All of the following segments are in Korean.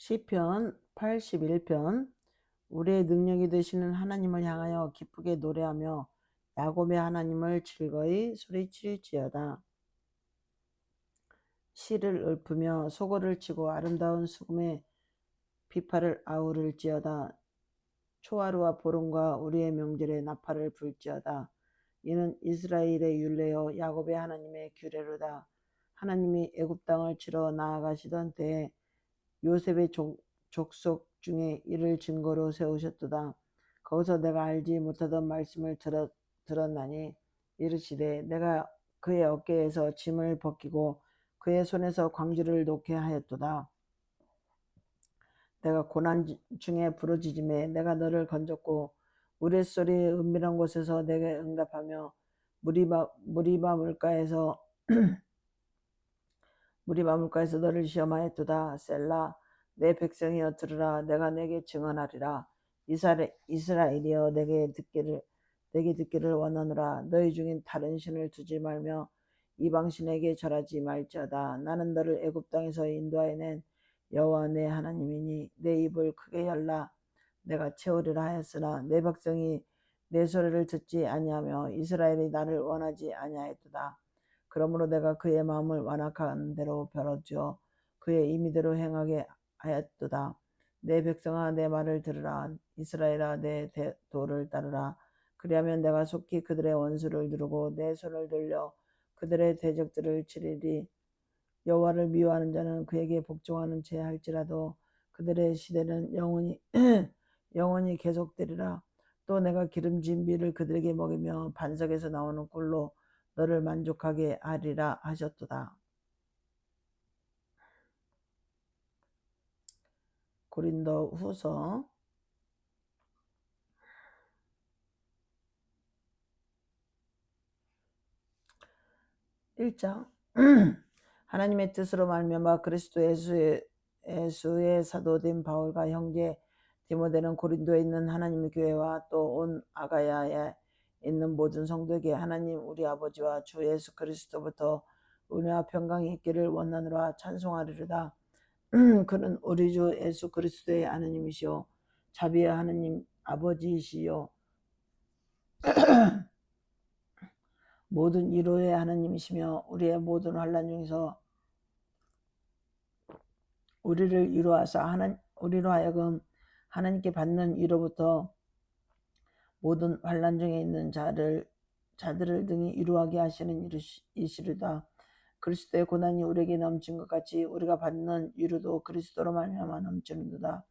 시편 81편. 우리의 능력이 되시는 하나님을 향하여 기쁘게 노래하며 야곱의 하나님을 즐거이 소리칠지어다. 시를 읊으며 소고를 치고 아름다운 수금에 비파를 아우를지어다. 초하루와 보름과 우리의 명절에 나팔을 불지어다. 이는 이스라엘의 율례요 야곱의 하나님의 규례로다. 하나님이 애굽 땅을 치러 나아가시던 때에 요셉의 족속 중에 이를 증거로 세우셨도다. 거기서 내가 알지 못하던 말씀을 들었나니 이르시되 내가 그의 어깨에서 짐을 벗기고 그의 손에서 광주를 놓게 하였도다. 내가 고난 중에 부르짖음에 내가 너를 건졌고 우레소리의 은밀한 곳에서 내게 응답하며 무리바 물가에서 너를 시험하였도다. 셀라. 내 백성이여 들으라. 내가 내게 증언하리라. 이스라엘이여 내게 듣기를 원하노라. 너희 중인 다른 신을 두지 말며 이방신에게 절하지 말지어다. 나는 너를 애굽 땅에서 인도하여낸 여호와 내 하나님이니 내 입을 크게 열라. 내가 채우리라 하였으나 내 백성이 내 소리를 듣지 아니하며 이스라엘이 나를 원하지 아니하였도다. 그러므로 내가 그의 마음을 완악한 대로 벼러주어 그의 임의대로 행하게 하였도다. 내 백성아 내 말을 들으라. 이스라엘아 내 도를 따르라. 그리하면 내가 속히 그들의 원수를 누르고 내 손을 돌려 그들의 대적들을 치리리. 여호와를 미워하는 자는 그에게 복종하는 채 할지라도 그들의 시대는 영원히 계속되리라. 또 내가 기름진 밀을 그들에게 먹이며 반석에서 나오는 꿀로 너를 만족하게 하리라 하셨도다. 고린도 후서 1장. 하나님의 뜻으로 말미암아 그리스도 예수의 사도된 바울과 형제 디모데는 고린도에 있는 하나님의 교회와 또 온 아가야에 있는 모든 성도에게 하나님 우리 아버지와 주 예수 그리스도부터 은혜와 평강이 있기를 원하노라. 찬송하리로다. 그는 우리 주 예수 그리스도의 하나님이시요 자비의 하나님 아버지이시요 모든 위로의 하나님이시며 우리의 모든 환난 중에서 우리를 위로하사 우리로 하여금 하나님께 받는 위로부터 모든 환난 중에 있는 자들을 등이 위로하게 하시는 이시리다. 그리스도의 고난이 우리에게 넘친 것 같이 우리가 받는 위로도 그리스도로 말미암아 넘치는도다.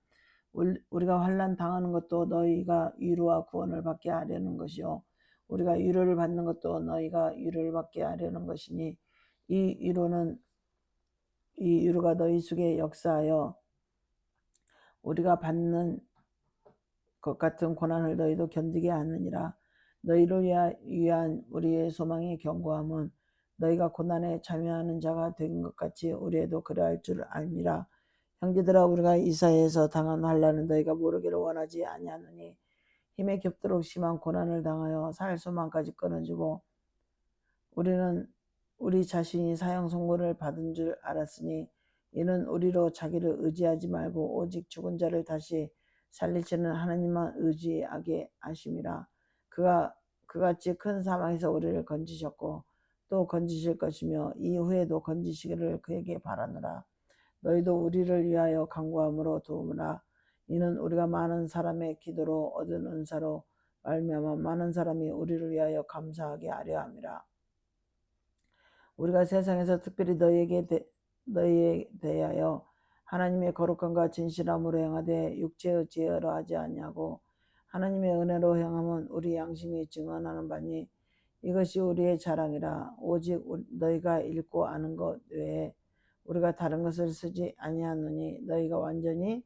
우리가 환난 당하는 것도 너희가 위로와 구원을 받게 하려는 것이요 우리가 위로를 받는 것도 너희가 위로를 받게 하려는 것이니 이 위로가 너희 속에 역사하여 우리가 받는 것 같은 고난을 너희도 견디게 하느니라. 너희를 위한 우리의 소망의 견고함은 너희가 고난에 참여하는 자가 된 것 같이 우리에도 그러할 줄 알미라. 형제들아 우리가 이사야에서 당한 환난은 너희가 모르기를 원하지 아니하노니 힘에 겹도록 심한 고난을 당하여 살 소망까지 끊어지고 우리는 우리 자신이 사형 선고를 받은 줄 알았으니 이는 우리로 자기를 의지하지 말고 오직 죽은 자를 다시 살리시는 하나님만 의지하게 하심이라. 그가 그같이 큰 사망에서 우리를 건지셨고 또 건지실 것이며 이후에도 건지시기를 그에게 바라노라. 너희도 우리를 위하여 간구함으로 도우라. 이는 우리가 많은 사람의 기도로 얻은 은사로 말미암아 많은 사람이 우리를 위하여 감사하게 하려 함이라. 우리가 세상에서 특별히 너희에 대하여 하나님의 거룩함과 진실함으로 행하되 육체의 지혜로 하지 아니하고 하나님의 은혜로 행함은 우리 양심이 증언하는 바니 이것이 우리의 자랑이라. 오직 너희가 읽고 아는 것 외에 우리가 다른 것을 쓰지 아니하노니 너희가 완전히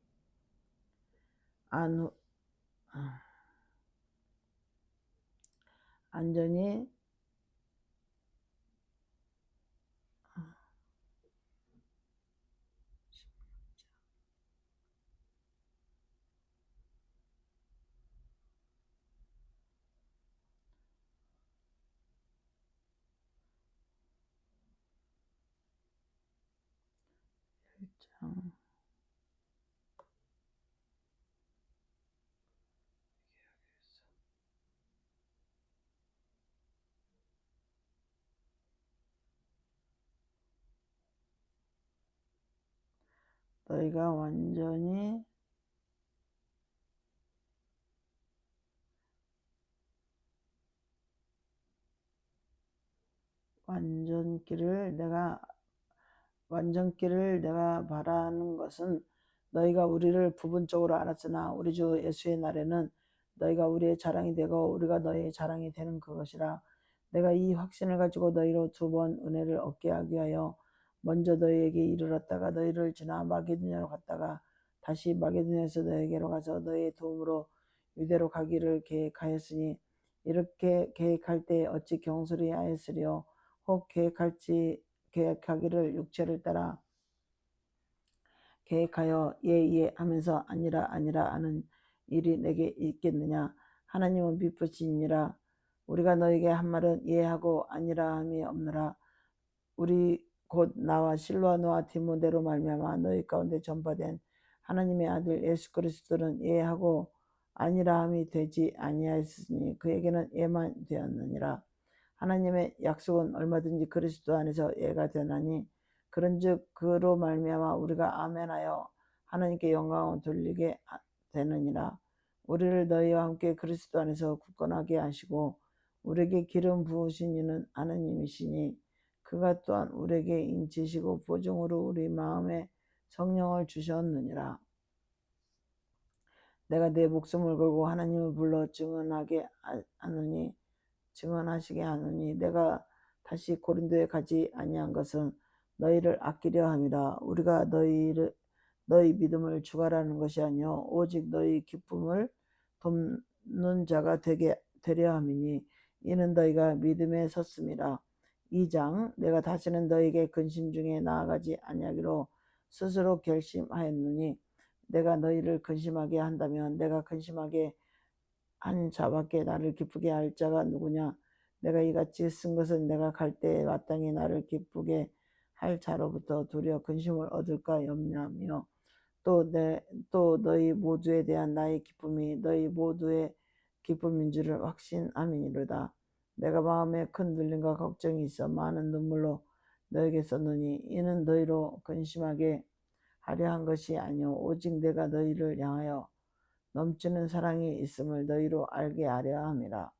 안전히 1장 너희가 완전히 완전기를 내가 바라는 것은 너희가 우리를 부분적으로 알았으나 우리 주 예수의 날에는 너희가 우리의 자랑이 되고 우리가 너희의 자랑이 되는 그것이라. 내가 이 확신을 가지고 너희로 2번 은혜를 얻게 하기 위하여 먼저 너희에게 이르렀다가 너희를 지나 마게도냐로 갔다가 다시 마게도냐에서 너희에게로 가서 너희의 도움으로 유대로 가기를 계획하였으니, 이렇게 계획할 때 어찌 경솔히 하였으리요. 혹 계획하기를 육체를 따라 계획하여 예 하면서 아니라 하는 일이 내게 있겠느냐. 하나님은 미쁘시니라. 우리가 너에게 한 말은 예하고 아니라 함이 없느라. 우리 곧 나와 실로아노와 디모데로 말미암아 너희 가운데 전파된 하나님의 아들 예수 그리스도는 예하고 아니라 함이 되지 아니하였으니 그에게는 예만 되었느니라. 하나님의 약속은 얼마든지 그리스도 안에서 예가 되나니, 그런즉 그로 말미암아 우리가 아멘하여 하나님께 영광을 돌리게 되느니라. 우리를 너희와 함께 그리스도 안에서 굳건하게 하시고 우리에게 기름 부으신 이는 하나님이시니, 그가 또한 우리에게 인치시고 보증으로 우리 마음에 성령을 주셨느니라. 내가 내 목숨을 걸고 하나님을 불러 증언하시게 하느니 내가 다시 고린도에 가지 아니한 것은 너희를 아끼려 함이라. 우리가 너희 믿음을 주관하는 것이 아니요 오직 너희 기쁨을 돕는 자가 되려 함이니, 이는 너희가 믿음에 섰음이라. 2장. 내가 다시는 너희에게 근심 중에 나아가지 아니하기로 스스로 결심하였느니, 내가 너희를 근심하게 한다면 내가 근심하게 한 자밖에 나를 기쁘게 할 자가 누구냐. 내가 이같이 쓴 것은 내가 갈 때에 마땅히 나를 기쁘게 할 자로부터 도리어 근심을 얻을까 염려하며, 또 너희 모두에 대한 나의 기쁨이 너희 모두의 기쁨인 줄을 확신함이니로다. 내가 마음에 큰 눌림과 걱정이 있어 많은 눈물로 너에게 썼느니, 이는 너희로 근심하게 하려 한 것이 아니오 오직 내가 너희를 향하여 넘치는 사랑이 있음을 너희로 알게 하려 함이라.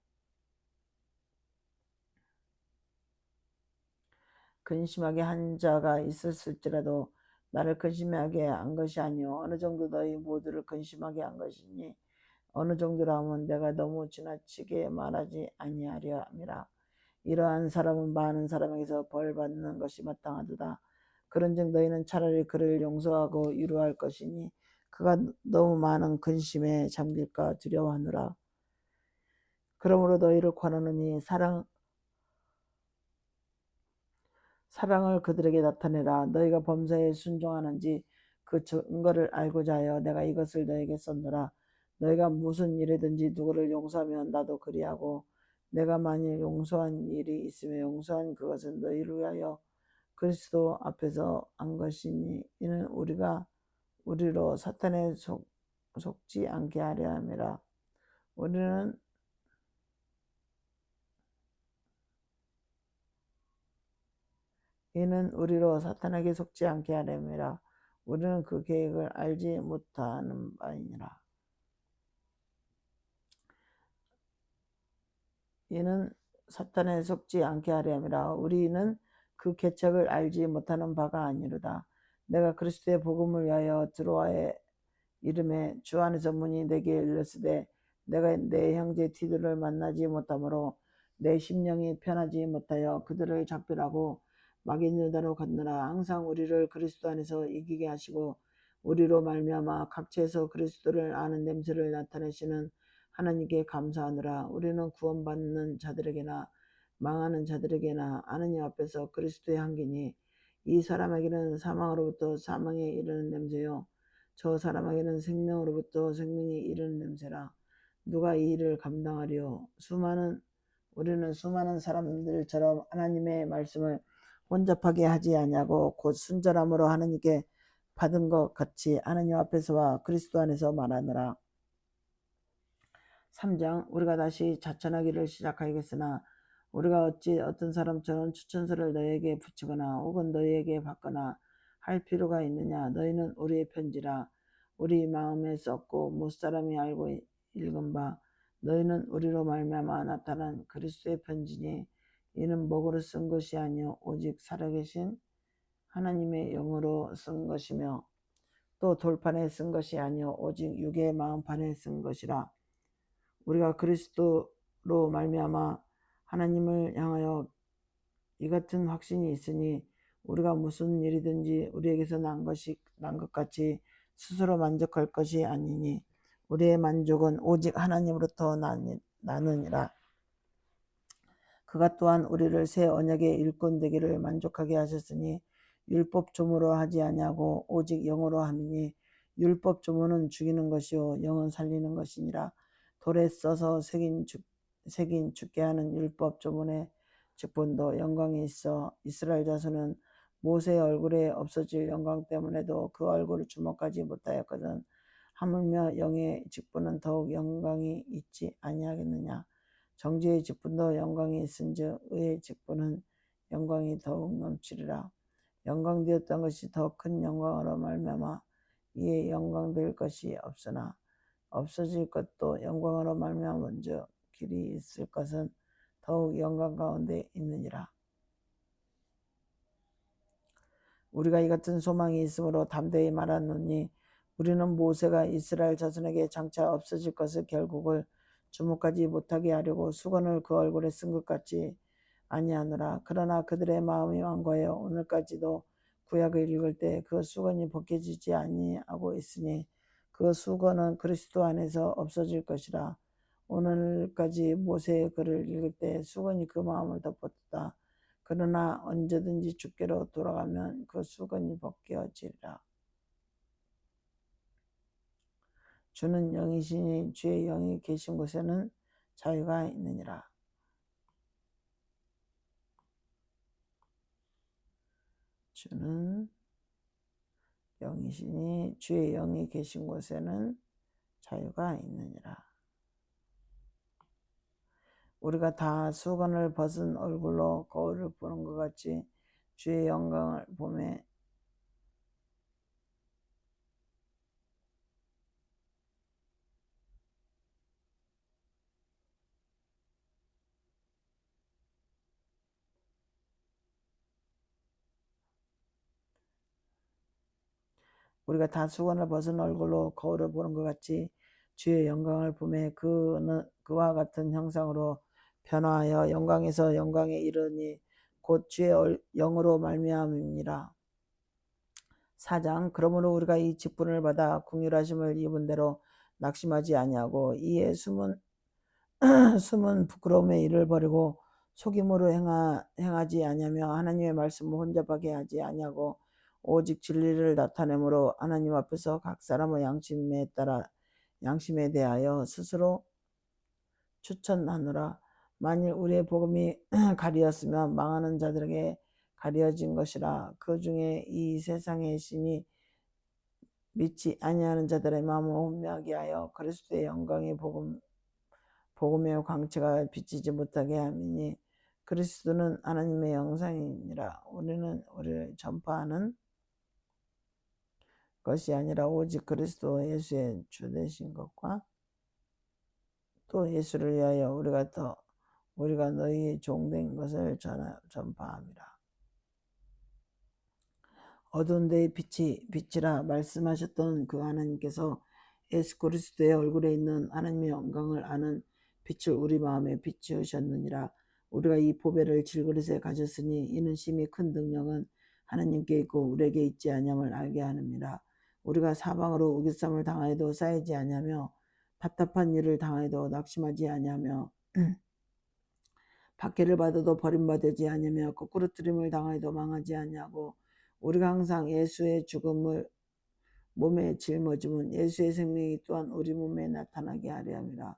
근심하게 한 자가 있었을지라도 나를 근심하게 한 것이 아니오 어느 정도 너희 모두를 근심하게 한 것이니, 어느 정도라 하면 내가 너무 지나치게 말하지 아니하려 함이라. 이러한 사람은 많은 사람에게서 벌 받는 것이 마땅하도다. 그런즉 너희는 차라리 그를 용서하고 위로할 것이니 그가 너무 많은 근심에 잠길까 두려워하노라. 그러므로 너희를 권하노니 사랑을 그들에게 나타내라. 너희가 범사에 순종하는지 그 증거를 알고자 하여 내가 이것을 너희에게 썼노라. 너희가 무슨 일이든지 누구를 용서하면 나도 그리하고, 내가 만일 용서한 일이 있으면 용서한 그것은 너희를 위하여 그리스도 앞에서 한 것이니, 이는 우리로 사탄에 속지 않게 하려 함이라. 이는 우리로 사탄에게 속지 않게 하려니라. 우리는 그 계획을 알지 못하는 바이니라. 이는 사탄에 속지 않게 하려 함이라. 우리는 그 계책을 알지 못하는 바가 아니로다. 내가 그리스도의 복음을 위하여 드로아의 이름에 주 안에서 문이 내게 열렸으되, 내가 내 형제 티도를 만나지 못하므로 내 심령이 편하지 못하여 그들을 작별하고 마게도냐로 갔느라. 항상 우리를 그리스도 안에서 이기게 하시고 우리로 말미암아 각처에서 그리스도를 아는 냄새를 나타내시는 하나님께 감사하노라. 우리는 구원받는 자들에게나 망하는 자들에게나 하느님 앞에서 그리스도의 향기니, 이 사람에게는 사망으로부터 사망에 이르는 냄새요 저 사람에게는 생명으로부터 생명이 이르는 냄새라. 누가 이 일을 감당하리요. 우리는 수많은 사람들처럼 하나님의 말씀을 혼잡하게 하지 아니하고 곧 순전함으로 하나님께 받은 것 같이 하나님 앞에서와 그리스도 안에서 말하노라. 3장. 우리가 다시 자천하기를 시작하겠으나 우리가 어찌 어떤 사람처럼 추천서를 너희에게 붙이거나 혹은 너희에게 받거나 할 필요가 있느냐? 너희는 우리의 편지라 우리 마음에 썼고 무사람이 알고 읽은 바 너희는 우리로 말미암아 나타난 그리스도의 편지니 이는 목으로 쓴 것이 아니요 오직 살아계신 하나님의 영으로 쓴 것이며 또 돌판에 쓴 것이 아니요 오직 육의 마음판에 쓴 것이라. 우리가 그리스도로 말미암아 하나님을 향하여 이 같은 확신이 있으니 우리가 무슨 일이든지 우리에게서 난 것 같이 스스로 만족할 것이 아니니 우리의 만족은 오직 하나님으로부터 나느니라. 그가 또한 우리를 새 언약의 일꾼 되기를 만족하게 하셨으니 율법 조무로 하지 아니하고 오직 영으로 함이니 율법 조무는 죽이는 것이요 영은 살리는 것이니라. 돌에 써서 새긴 죽게 하는 율법 조문의 직분도 영광이 있어 이스라엘 자손은 모세의 얼굴에 없어질 영광 때문에도 그 얼굴을 주목하지 못하였거든. 하물며 영의 직분은 더욱 영광이 있지 아니하겠느냐. 정죄의 직분도 영광이 있은즉 의의 직분은 영광이 더욱 넘치리라. 영광되었던 것이 더 큰 영광으로 말미암아 이에 영광될 것이 없으나 없어질 것도 영광으로 말미암아 먼저 길이 있을 것은 더욱 영광 가운데 있느니라. 우리가 이 같은 소망이 있으므로 담대히 말하노니 우리는 모세가 이스라엘 자손에게 장차 없어질 것을 결국을 주목하지 못하게 하려고 수건을 그 얼굴에 쓴 것 같이 아니하노라. 그러나 그들의 마음이 완고하여 오늘까지도 구약을 읽을 때 그 수건이 벗겨지지 아니하고 있으니 그 수건은 그리스도 안에서 없어질 것이라. 오늘까지 모세의 글을 읽을 때 수건이 그 마음을 덮었다. 그러나 언제든지 주께로 돌아가면 그 수건이 벗겨지리라. 주는 영이시니 주의 영이 계신 곳에는 자유가 있느니라. 주는 영이시니 주의 영이 계신 곳에는 자유가 있느니라. 우리가 다 수건을 벗은 얼굴로 거울을 보는 것 같이 주의 영광을 보매 우리가 다 수건을 벗은 얼굴로 거울을 보는 것 같이 주의 영광을 보매 그와 같은 형상으로 변화하여 영광에서 영광에 이르니 곧 주의 영으로 말미암음이니라. 4장 그러므로 우리가 이 직분을 받아 긍휼하심을 입은 대로 낙심하지 아니하고 이에 숨은 부끄러움의 일을 버리고 속임으로 행하지 아니하며 하나님의 말씀을 혼잡하게 하지 아니하고 오직 진리를 나타내므로 하나님 앞에서 각 사람의 양심에 대하여 스스로 추천하노라. 만일 우리의 복음이 가리었으면 망하는 자들에게 가려진 것이라. 그 중에 이 세상의 신이 믿지 아니하는 자들의 마음을 혼미하게 하여 그리스도의 영광의 복음의 광채가 비치지 못하게 함이니 그리스도는 하나님의 형상이니라. 우리는 우리를 전파하는 것이 아니라 오직 그리스도 예수의 주 되신 것과 또 예수를 위하여 우리가 너희의 종된 것을 전파함이라. 어두운 데에 빛이라 말씀하셨던 그 하나님께서 예수 그리스도의 얼굴에 있는 하나님의 영광을 아는 빛을 우리 마음에 비추셨느니라. 우리가 이 보배를 질그릇에 가졌으니 이는 심히 큰 능력은 하나님께 있고 우리에게 있지 아니함을 알게 하느니라. 우리가 사방으로 우겨쌈을 당하여도 쌓이지 아니하며 답답한 일을 당하여도 낙심하지 아니하며 박해를 받아도 버림받지 아니하며 거꾸로 뜨림을 당하여도 망하지 아니하고 우리가 항상 예수의 죽음을 몸에 짊어지면 예수의 생명이 또한 우리 몸에 나타나게 하려 함이라.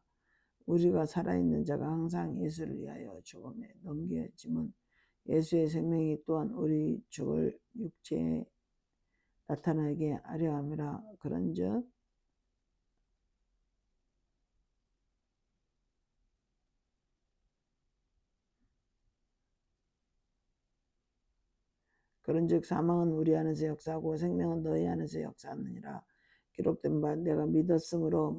우리가 살아있는 자가 항상 예수를 위하여 죽음에 넘겨짐은 예수의 생명이 또한 우리 죽을 육체에 나타나게 하려 함이라. 그런즉 그런즉 사망은 우리 안에서 역사하고 생명은 너희 안에서 역사하느니라. 기록된 바 내가 믿었으므로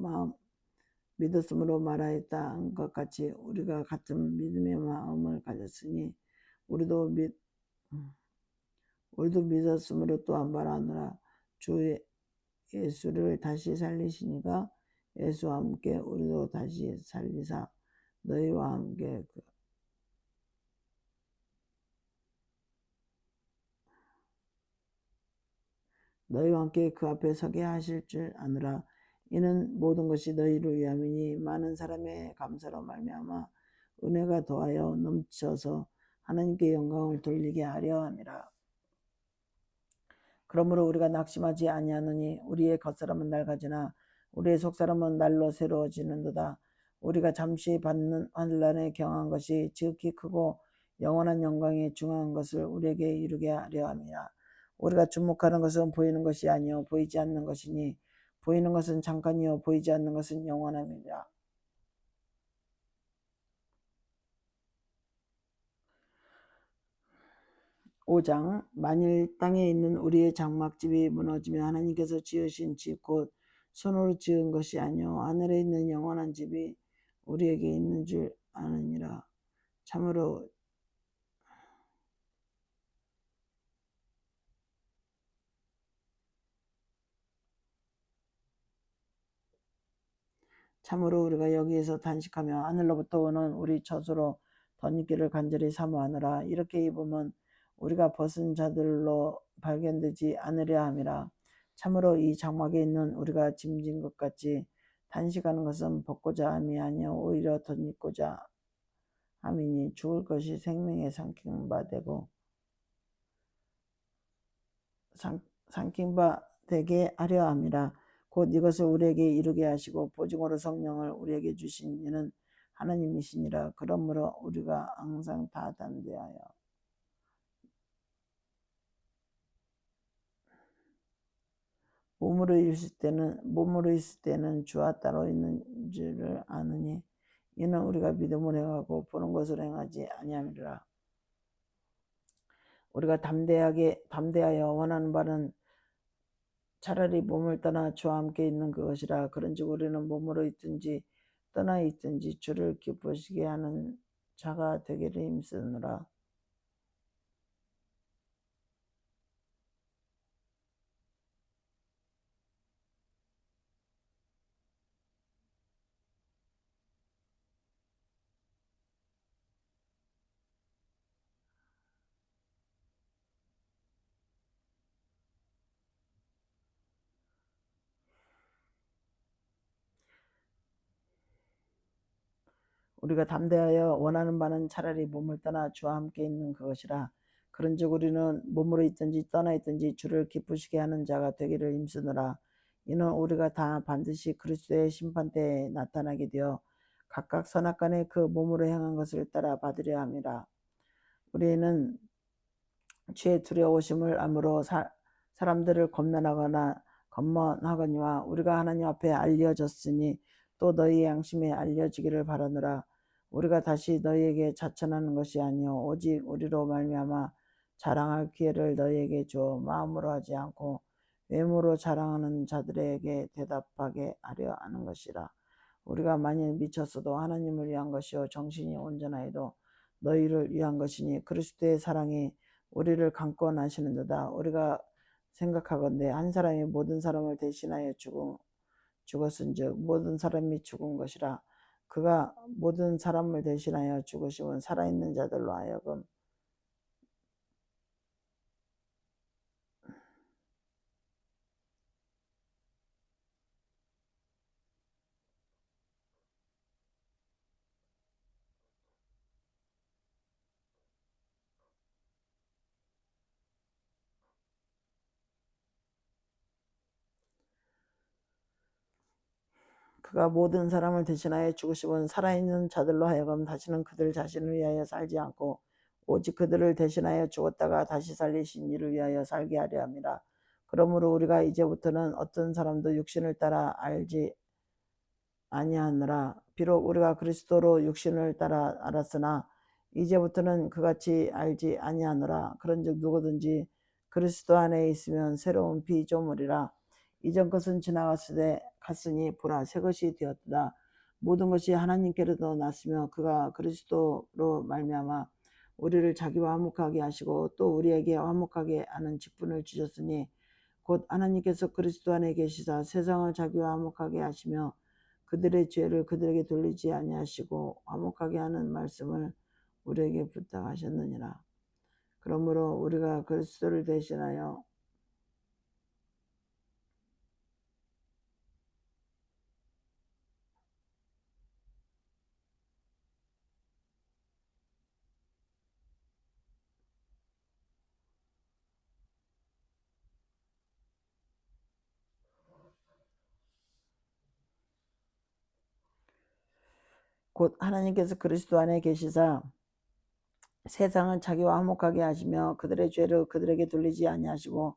말하였다 한 것 같이 우리가 같은 믿음의 마음을 가졌으니 우리도 믿었으므로 또한 말하노라. 주 예수를 다시 살리시니가 예수와 함께 우리도 다시 살리사 너희와 함께 그 앞에 서게 하실 줄 아느라. 이는 모든 것이 너희를 위함이니 많은 사람의 감사로 말미암아 은혜가 더하여 넘쳐서 하나님께 영광을 돌리게 하려 함이라. 그러므로 우리가 낙심하지 아니하노니 우리의 겉사람은 낡아지나 우리의 속사람은 날로 새로워지는도다. 우리가 잠시 받는 환난에 경한 것이 지극히 크고 영원한 영광에 중한 것을 우리에게 이루게 하려 함이라. 우리가 주목하는 것은 보이는 것이 아니요 보이지 않는 것이니 보이는 것은 잠깐이요 보이지 않는 것은 영원함이라. 5장 만일 땅에 있는 우리의 장막집이 무너지면 하나님께서 지으신 집 곧 손으로 지은 것이 아니요 하늘에 있는 영원한 집이 우리에게 있는 줄 아느니라. 참으로 우리가 여기에서 단식하며 하늘로부터 오는 우리 젖으로 덧입기를 간절히 사모하느라. 이렇게 입으면 우리가 벗은 자들로 발견되지 않으려 함이라. 참으로 이 장막에 있는 우리가 짐진 것 같이 단식하는 것은 벗고자 함이 아니요 오히려 덧입고자 함이니 죽을 것이 생명에 삼킨 바 되고 삼킨 바 되게 하려 함이라. 곧 이것을 우리에게 이루게 하시고 보증으로 성령을 우리에게 주신 이는 하나님이시니라. 그러므로 우리가 항상 다 담대하여 몸으로 있을 때는 주와 따로 있는 줄을 아느니 이는 우리가 믿음으로 행하고 보는 것으로 행하지 아니함이라. 우리가 담대하여 원하는 바는 차라리 몸을 떠나 주와 함께 있는 그것이라. 그런즉 우리는 몸으로 있든지 떠나 있든지 주를 기쁘시게 하는 자가 되기를 힘쓰느라. 우리가 담대하여 원하는 바는 차라리 몸을 떠나 주와 함께 있는 그것이라. 그런즉 우리는 몸으로 있든지 떠나 있든지 주를 기쁘시게 하는 자가 되기를 힘쓰느라. 이는 우리가 다 반드시 그리스도의 심판때에 나타나게 되어 각각 선악간에 그 몸으로 행한 것을 따라 받으려 함이라. 우리는 죄의 두려우심을 암으로 사람들을 검문하거니와 우리가 하나님 앞에 알려졌으니 또 너희의 양심에 알려지기를 바라노라. 우리가 다시 너희에게 자천하는 것이 아니요 오직 우리로 말미암아 자랑할 기회를 너희에게 주어 마음으로 하지 않고 외모로 자랑하는 자들에게 대답하게 하려 하는 것이라. 우리가 만일 미쳤어도 하나님을 위한 것이요 정신이 온전하여도 너희를 위한 것이니 그리스도의 사랑이 우리를 강권하시는도다. 우리가 생각하건대 한 사람이 모든 사람을 대신하여 죽었은즉 모든 사람이 죽은 것이라. 그가 모든 사람을 대신하여 죽으심은 살아있는 자들로 하여금 그가 모든 사람을 대신하여 죽으심은 살아있는 자들로 하여금 다시는 그들 자신을 위하여 살지 않고 오직 그들을 대신하여 죽었다가 다시 살리신 이를 위하여 살게 하려 함이라. 그러므로 우리가 이제부터는 어떤 사람도 육신을 따라 알지 아니하느라. 비록 우리가 그리스도로 육신을 따라 알았으나 이제부터는 그같이 알지 아니하느라. 그런즉 누구든지 그리스도 안에 있으면 새로운 피조물이라. 이전 것은 갔으니 보라 새 것이 되었도다. 모든 것이 하나님께로도 났으며 그가 그리스도로 말미암아 우리를 자기와 화목하게 하시고 또 우리에게 화목하게 하는 직분을 주셨으니 곧 하나님께서 그리스도 안에 계시사 세상을 자기와 화목하게 하시며 그들의 죄를 그들에게 돌리지 아니하시고 화목하게 하는 말씀을 우리에게 부탁하셨느니라. 그러므로 우리가 그리스도를 대신하여 곧 하나님께서 그리스도 안에 계시사 세상을 자기와 화목하게 하시며 그들의 죄를 그들에게 돌리지 아니하시고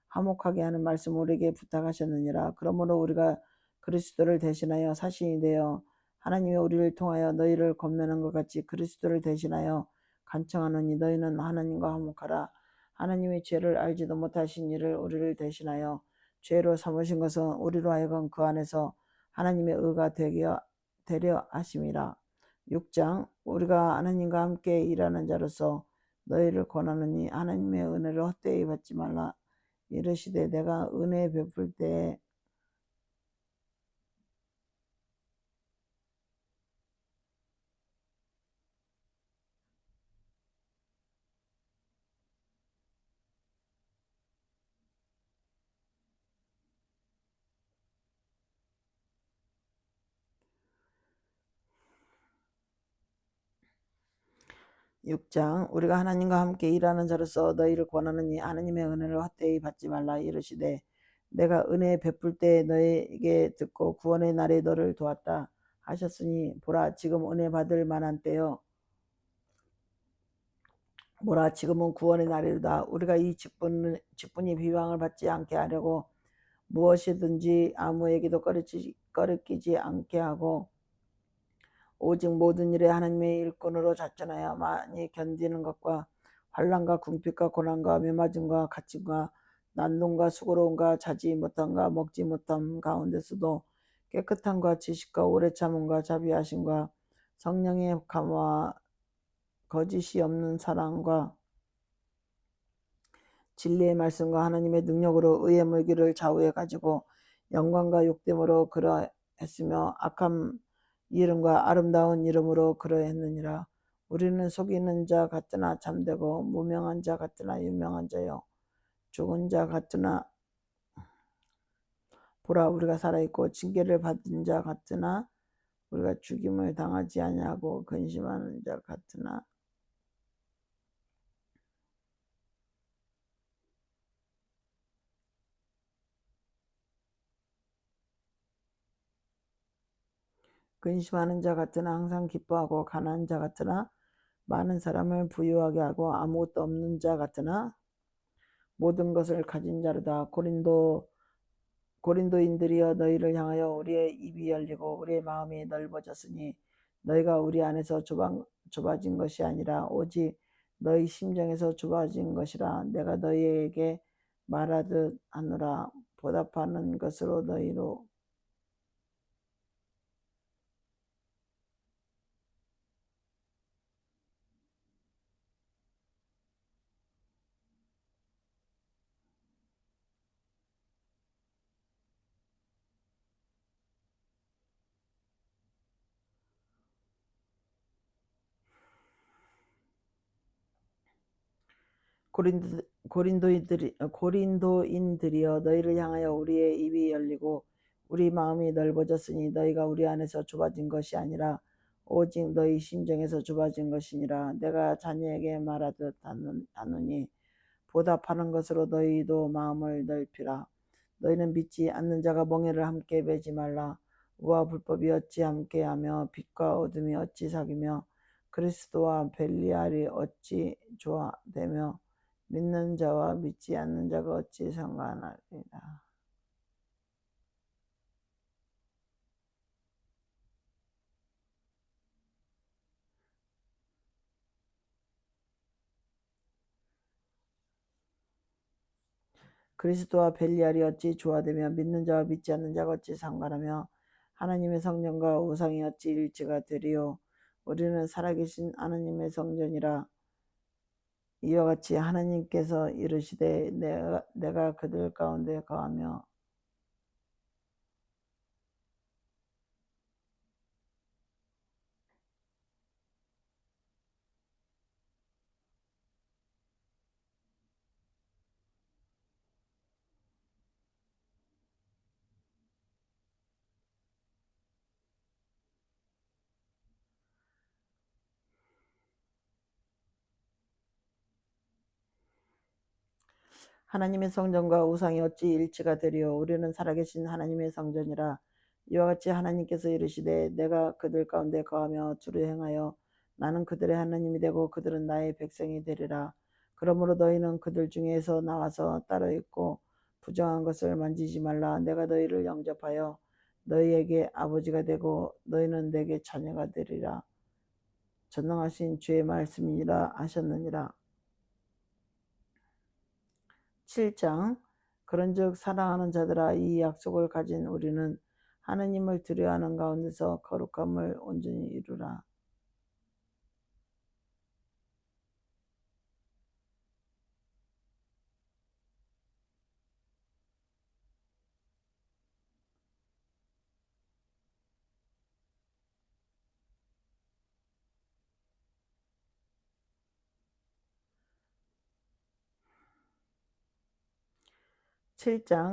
화목하게 하는 말씀을 우리에게 부탁하셨느니라. 그러므로 우리가 그리스도를 대신하여 사신이 되어 하나님이 우리를 통하여 너희를 권면한 것 같이 그리스도를 대신하여 간청하노니 너희는 하나님과 화목하라. 하나님이 죄를 알지도 못하신 이를 우리를 대신하여 죄로 삼으신 것은 우리로 하여금 그 안에서 하나님의 의가 되려 하심이라. 6장 우리가 하나님과 함께 일하는 자로서 너희를 권하노니 하나님의 은혜를 헛되이 받지 말라. 이르시되 내가 은혜 베풀 때에 6장 우리가 하나님과 함께 일하는 자로서 너희를 권하느니 하나님의 은혜를 헛되이 받지 말라. 이르시되 내가 은혜 베풀 때 너에게 듣고 구원의 날에 너를 도왔다 하셨으니 보라 지금 은혜 받을 만한 때요 보라 지금은 구원의 날이로다. 우리가 이 직분이 비방을 받지 않게 하려고 무엇이든지 아무에게도 꺼리끼지 않게 하고 오직 모든 일에 하나님의 일꾼으로 작전하여 많이 견디는 것과 환난과 궁핍과 고난과 매맞음과 갇힘과 난동과 수고로움과 자지 못함과 먹지 못함 가운데서도 깨끗함과 지식과 오래 참음과 자비하심과 성령의 감화와 거짓이 없는 사랑과 진리의 말씀과 하나님의 능력으로 의의 물기를 좌우해 가지고 영광과 욕됨으로 그러했으며 악한 이름과 아름다운 이름으로 그러했느니라. 우리는 속이는 자 같으나 참되고 무명한 자 같으나 유명한 자요 죽은 자 같으나 보라 우리가 살아있고 징계를 받은 자 같으나 우리가 죽임을 당하지 아니하고 근심하는 자 같으나 항상 기뻐하고 가난한 자 같으나 많은 사람을 부유하게 하고 아무것도 없는 자 같으나 모든 것을 가진 자로다. 고린도인들이여 너희를 향하여 우리의 입이 열리고 우리의 마음이 넓어졌으니 너희가 우리 안에서 좁아진 것이 아니라 오직 너희 심정에서 좁아진 것이라. 내가 너희에게 말하듯 하노라. 보답하는 것으로 너희로 고린도인들이여 너희를 향하여 우리의 입이 열리고 우리 마음이 넓어졌으니 너희가 우리 안에서 좁아진 것이 아니라 오직 너희 심정에서 좁아진 것이니라. 내가 자녀에게 말하듯 하노니 보답하는 것으로 너희도 마음을 넓히라. 너희는 믿지 않는 자가 멍에를 함께 매지 말라. 의와 불법이 어찌 함께하며 빛과 어둠이 어찌 사귀며 그리스도와 벨리알이 어찌 조화되며 믿는 자와 믿지 않는 자가 어찌 상관하리라. 그리스도와 벨리알이 어찌 조화되며 믿는 자와 믿지 않는 자가 어찌 상관하며 하나님의 성전과 우상이 어찌 일치가 되리요. 우리는 살아계신 하나님의 성전이라. 이와 같이 하나님께서 이르시되 내가 그들 가운데 거하며 하나님의 성전과 우상이 어찌 일치가 되리요. 우리는 살아계신 하나님의 성전이라. 이와 같이 하나님께서 이르시되 내가 그들 가운데 거하며 주를 행하여 나는 그들의 하나님이 되고 그들은 나의 백성이 되리라. 그러므로 너희는 그들 중에서 나와서 따로 있고 부정한 것을 만지지 말라. 내가 너희를 영접하여 너희에게 아버지가 되고 너희는 내게 자녀가 되리라. 전능하신 주의 말씀이니라 하셨느니라. 7장. 그런즉 사랑하는 자들아 이 약속을 가진 우리는 하느님을 두려워하는 가운데서 거룩함을 온전히 이루라.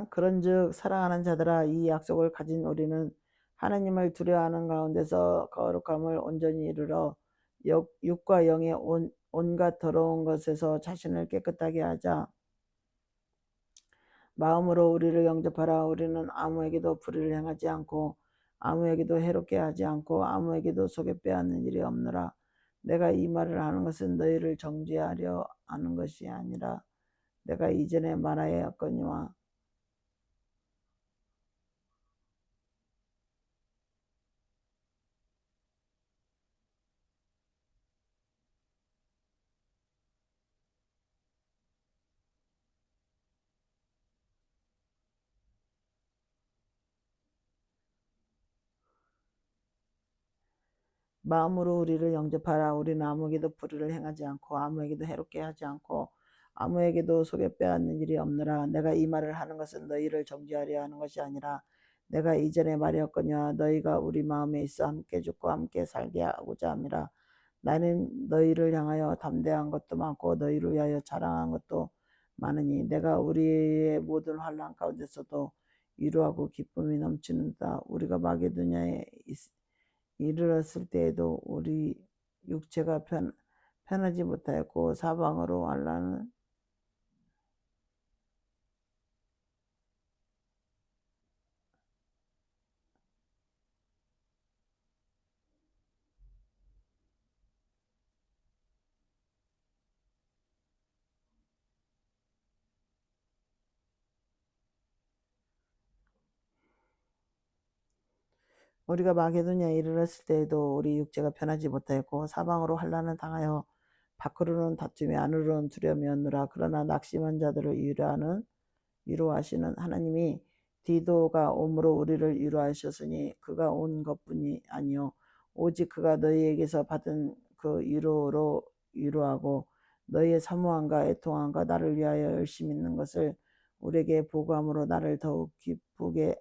그런즉 사랑하는 자들아 이 약속을 가진 우리는 하느님을 두려워하는 가운데서 거룩함을 온전히 이루러 육과 영의 온갖 더러운 것에서 자신을 깨끗하게 하자. 마음으로 우리를 영접하라. 우리는 아무에게도 불의를 행하지 않고 아무에게도 해롭게 하지 않고 아무에게도 속여 빼앗는 일이 없노라. 내가 이 말을 하는 것은 너희를 정죄하려 하는 것이 아니라 내가 이전에 말하였거니와 마음으로 우리를 영접하라. 우리는 아무에게도 불의를 행하지 않고 아무에게도 해롭게 하지 않고 아무에게도 속여 빼앗는 일이 없느라. 내가 이 말을 하는 것은 너희를 정죄하려 하는 것이 아니라 내가 이전에 말하였거니와 너희가 우리 마음에 있어 함께 죽고 함께 살게 하고자 함이라. 나는 너희를 향하여 담대한 것도 많고 너희를 위하여 자랑한 것도 많으니 내가 우리의 모든 환난 가운데서도 위로하고 기쁨이 넘치는다. 우리가 마게도냐에 이르렀을 때에도 우리 육체가 편하지 못하였고 사방으로 환난은 우리가 마게도냐에 이르렀을 때에도 우리 육체가 편하지 못하였고 사방으로 환난을 당하여 밖으로는 다툼이 안으로는 두려움이었느라. 그러나 낙심한 자들을 위로하시는 하나님이 디도가 옴으로 우리를 위로하셨으니 그가 온 것뿐이 아니요 오직 그가 너희에게서 받은 그 위로로 위로하고 너희의 사모함과 애통함과 나를 위하여 열심히 있는 것을 우리에게 보고함으로 나를 더욱 기쁘게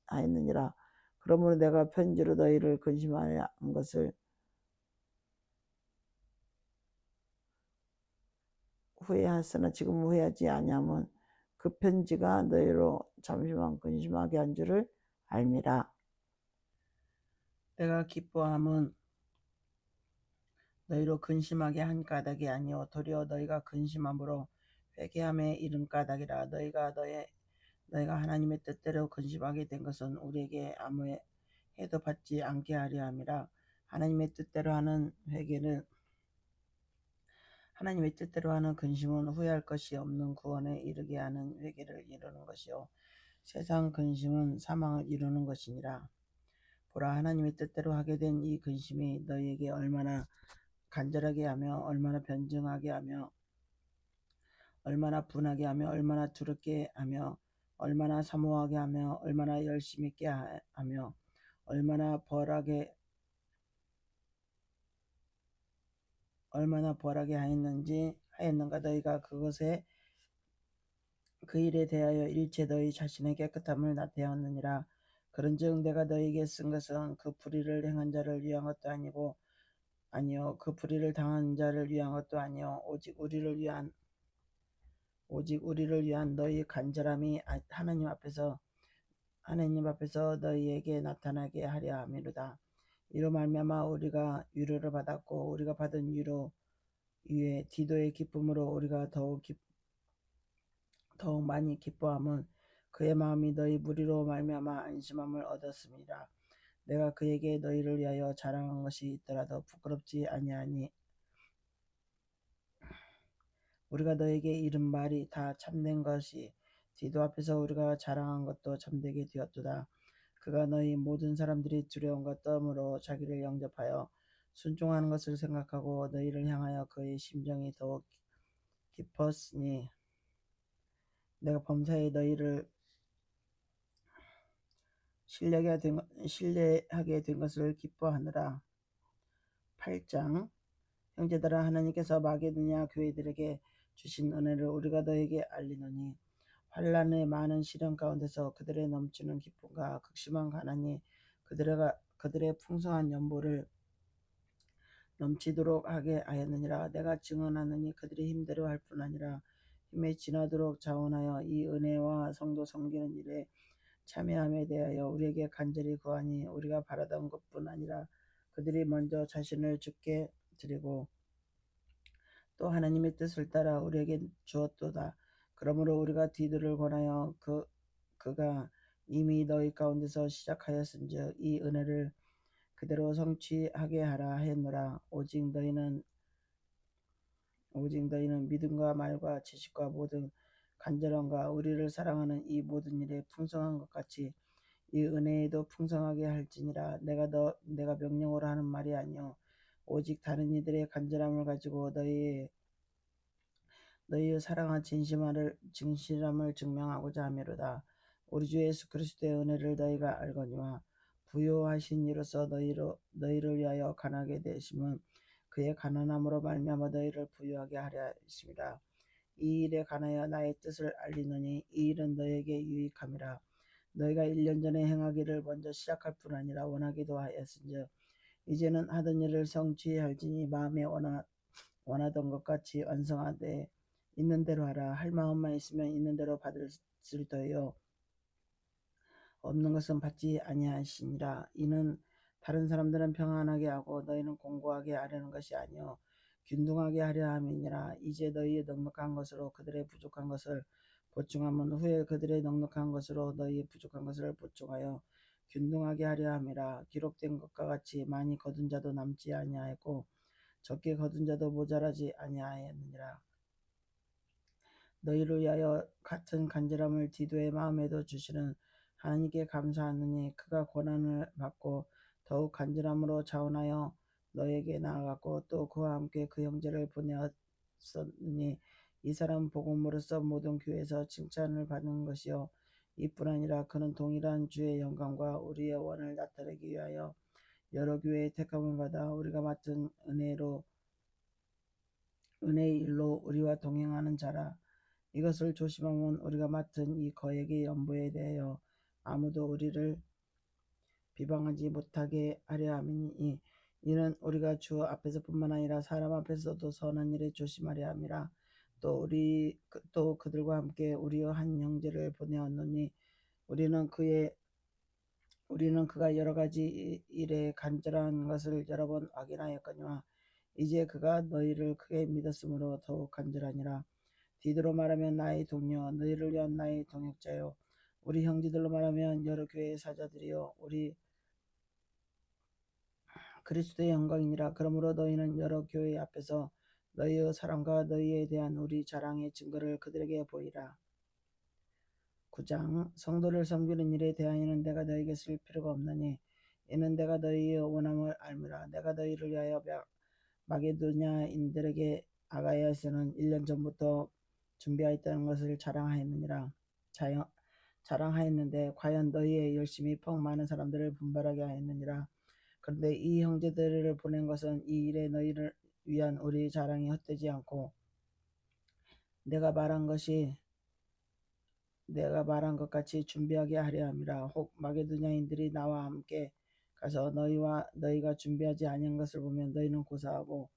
하였느니라. 그러므로 내가 편지로 너희를 근심하여 한 것을 후회하으나 지금 후회하지 아니함은 그 편지가 너희로 잠시만 근심하게 한 줄을 알미라. 내가 기뻐함은 너희로 근심하게 한 까닭이 아니요 도리어 너희가 근심함으로 회개함에 이른 까닭이라. 너희가 하나님의 뜻대로 근심하게 된 것은 우리에게 아무 해도 받지 않게 하려 함이라. 하나님의 뜻대로 하는 근심은 후회할 것이 없는 구원에 이르게 하는 회개를 이루는 것이요 세상 근심은 사망을 이루는 것이니라. 보라, 하나님의 뜻대로 하게 된 이 근심이 너희에게 얼마나 간절하게 하며 얼마나 변증하게 하며 얼마나 분하게 하며 얼마나 두렵게 하며 얼마나 사모하게 하며 얼마나 열심 있게 하며 얼마나 벌하게 하였는가. 너희가 그 일에 대하여 일체 너희 자신의 깨끗함을 나타내었느니라. 그런즉 내가 너희에게 쓴 것은 그 불의를 행한 자를 위한 것도 아니요 그 불의를 당한 자를 위한 것도 아니요 오직 우리를 위한 너희 간절함이 하나님 앞에서 너희에게 나타나게 하려 함이로다. 이로 말미암아 우리가 위로를 받았고 우리가 받은 위로 위에 디도의 기쁨으로 우리가 더욱 많이 기뻐함은 그의 마음이 너희 무리로 말미암아 안심함을 얻었습니다. 내가 그에게 너희를 위하여 자랑한 것이 있더라도 부끄럽지 아니하니 우리가 너에게 이른 말이 다 참된 것이 디도 앞에서 우리가 자랑한 것도 참되게 되었도다. 그가 너희 모든 사람들이 두려움과 떨음으로 자기를 영접하여 순종하는 것을 생각하고 너희를 향하여 그의 심정이 더욱 깊었으니 내가 범사에 너희를 신뢰하게 된 것을 기뻐하느라. 8장. 형제들아, 하나님께서 마게도냐 교회들에게 주신 은혜를 우리가 너에게 알리노니 환난의 많은 시련 가운데서 그들의 넘치는 기쁨과 극심한 가난이 그들의 풍성한 연보를 넘치도록 하게 하였느니라. 내가 증언하느니 그들이 힘대로 할 뿐 아니라 힘에 지나도록 자원하여 이 은혜와 성도 섬기는 일에 참여함에 대하여 우리에게 간절히 구하니 우리가 바라던 것뿐 아니라 그들이 먼저 자신을 주께 드리고 또 하나님의 뜻을 따라 우리에게 주었도다. 그러므로 우리가 디도를 권하여 그가 이미 너희 가운데서 시작하였은즉 이 은혜를 그대로 성취하게 하라 하였노라. 오직 너희는 믿음과 말과 지식과 모든 간절함과 우리를 사랑하는 이 모든 일에 풍성한 것 같이 이 은혜에도 풍성하게 할지니라. 내가 명령으로 하는 말이 아니요 오직 다른 이들의 간절함을 가지고 너희의 사랑한 진실함을 증명하고자 함이로다. 우리 주 예수 그리스도의 은혜를 너희가 알거니와 부요하신 이로서 너희를 위하여 가난하게 되심은 그의 가난함으로 말미암아 너희를 부유하게 하려 하심이라. 이 일에 관하여 나의 뜻을 알리노니 이 일은 너희에게 유익함이라. 너희가 1년 전에 행하기를 먼저 시작할 뿐 아니라 원하기도 하였은즉 이제는 하던 일을 성취할지니 마음에 원하던 것 같이 완성하되 있는 대로 하라. 할 마음만 있으면 있는 대로 받을 터이요 없는 것은 받지 아니하시니라. 이는 다른 사람들은 평안하게 하고 너희는 공고하게 하려는 것이 아니요 균등하게 하려 함이니라. 이제 너희의 넉넉한 것으로 그들의 부족한 것을 보충하면 후에 그들의 넉넉한 것으로 너희의 부족한 것을 보충하여 균등하게 하려 함이라. 기록된 것과 같이 많이 거둔 자도 남지 아니하였고 적게 거둔 자도 모자라지 아니하였느니라. 너희를 위하여 같은 간절함을 디도의 마음에도 주시는 하나님께 감사하느니 그가 고난을 받고 더욱 간절함으로 자원하여 너에게 나아갔고 또 그와 함께 그 형제를 보내었으니 이 사람 복음으로써 모든 교회에서 칭찬을 받는 것이요 이뿐 아니라 그는 동일한 주의 영광과 우리의 원을 나타내기 위하여 여러 교회의 택함을 받아 우리가 맡은 은혜의 일로 우리와 동행하는 자라. 이것을 조심하면 우리가 맡은 이 거액의 연보에 대하여 아무도 우리를 비방하지 못하게 하려 함이니 이는 우리가 주 앞에서뿐만 아니라 사람 앞에서도 선한 일에 조심하려 함이라. 또 그들과 함께 우리의 한 형제를 보내었노니 우리는 그가 여러 가지 일에 간절한 것을 여러 번 확인하였거니와 이제 그가 너희를 크게 믿었으므로 더욱 간절하니라. 디도로 말하면 나의 동료, 너희를 위한 나의 동역자요 우리 형제들로 말하면 여러 교회의 사자들이요 우리 그리스도의 영광이니라. 그러므로 너희는 여러 교회 앞에서 너희의 사랑과 너희에 대한 우리 자랑의 증거를 그들에게 보이라. 9장. 성도를 섬기는 일에 대하여는 내가 너희에게 쓸 필요가 없나니 이는 내가 너희의 원함을 알미라. 내가 너희를 위하여 마게도냐인들에게 아가야에서는 1년 전부터 준비하였다는 것을 자랑하였는데 과연 너희의 열심이 퍽 많은 사람들을 분발하게 하였느니라. 그런데 이 형제들을 보낸 것은 이 일에 너희를 위한 우리 자랑이 헛되지 않고 내가 말한 것 같이 준비하게 하려 함이라. 혹 마게도냐인들이 나와 함께 가서 너희가 준비하지 아니한 것을 보면 너희는 고사하고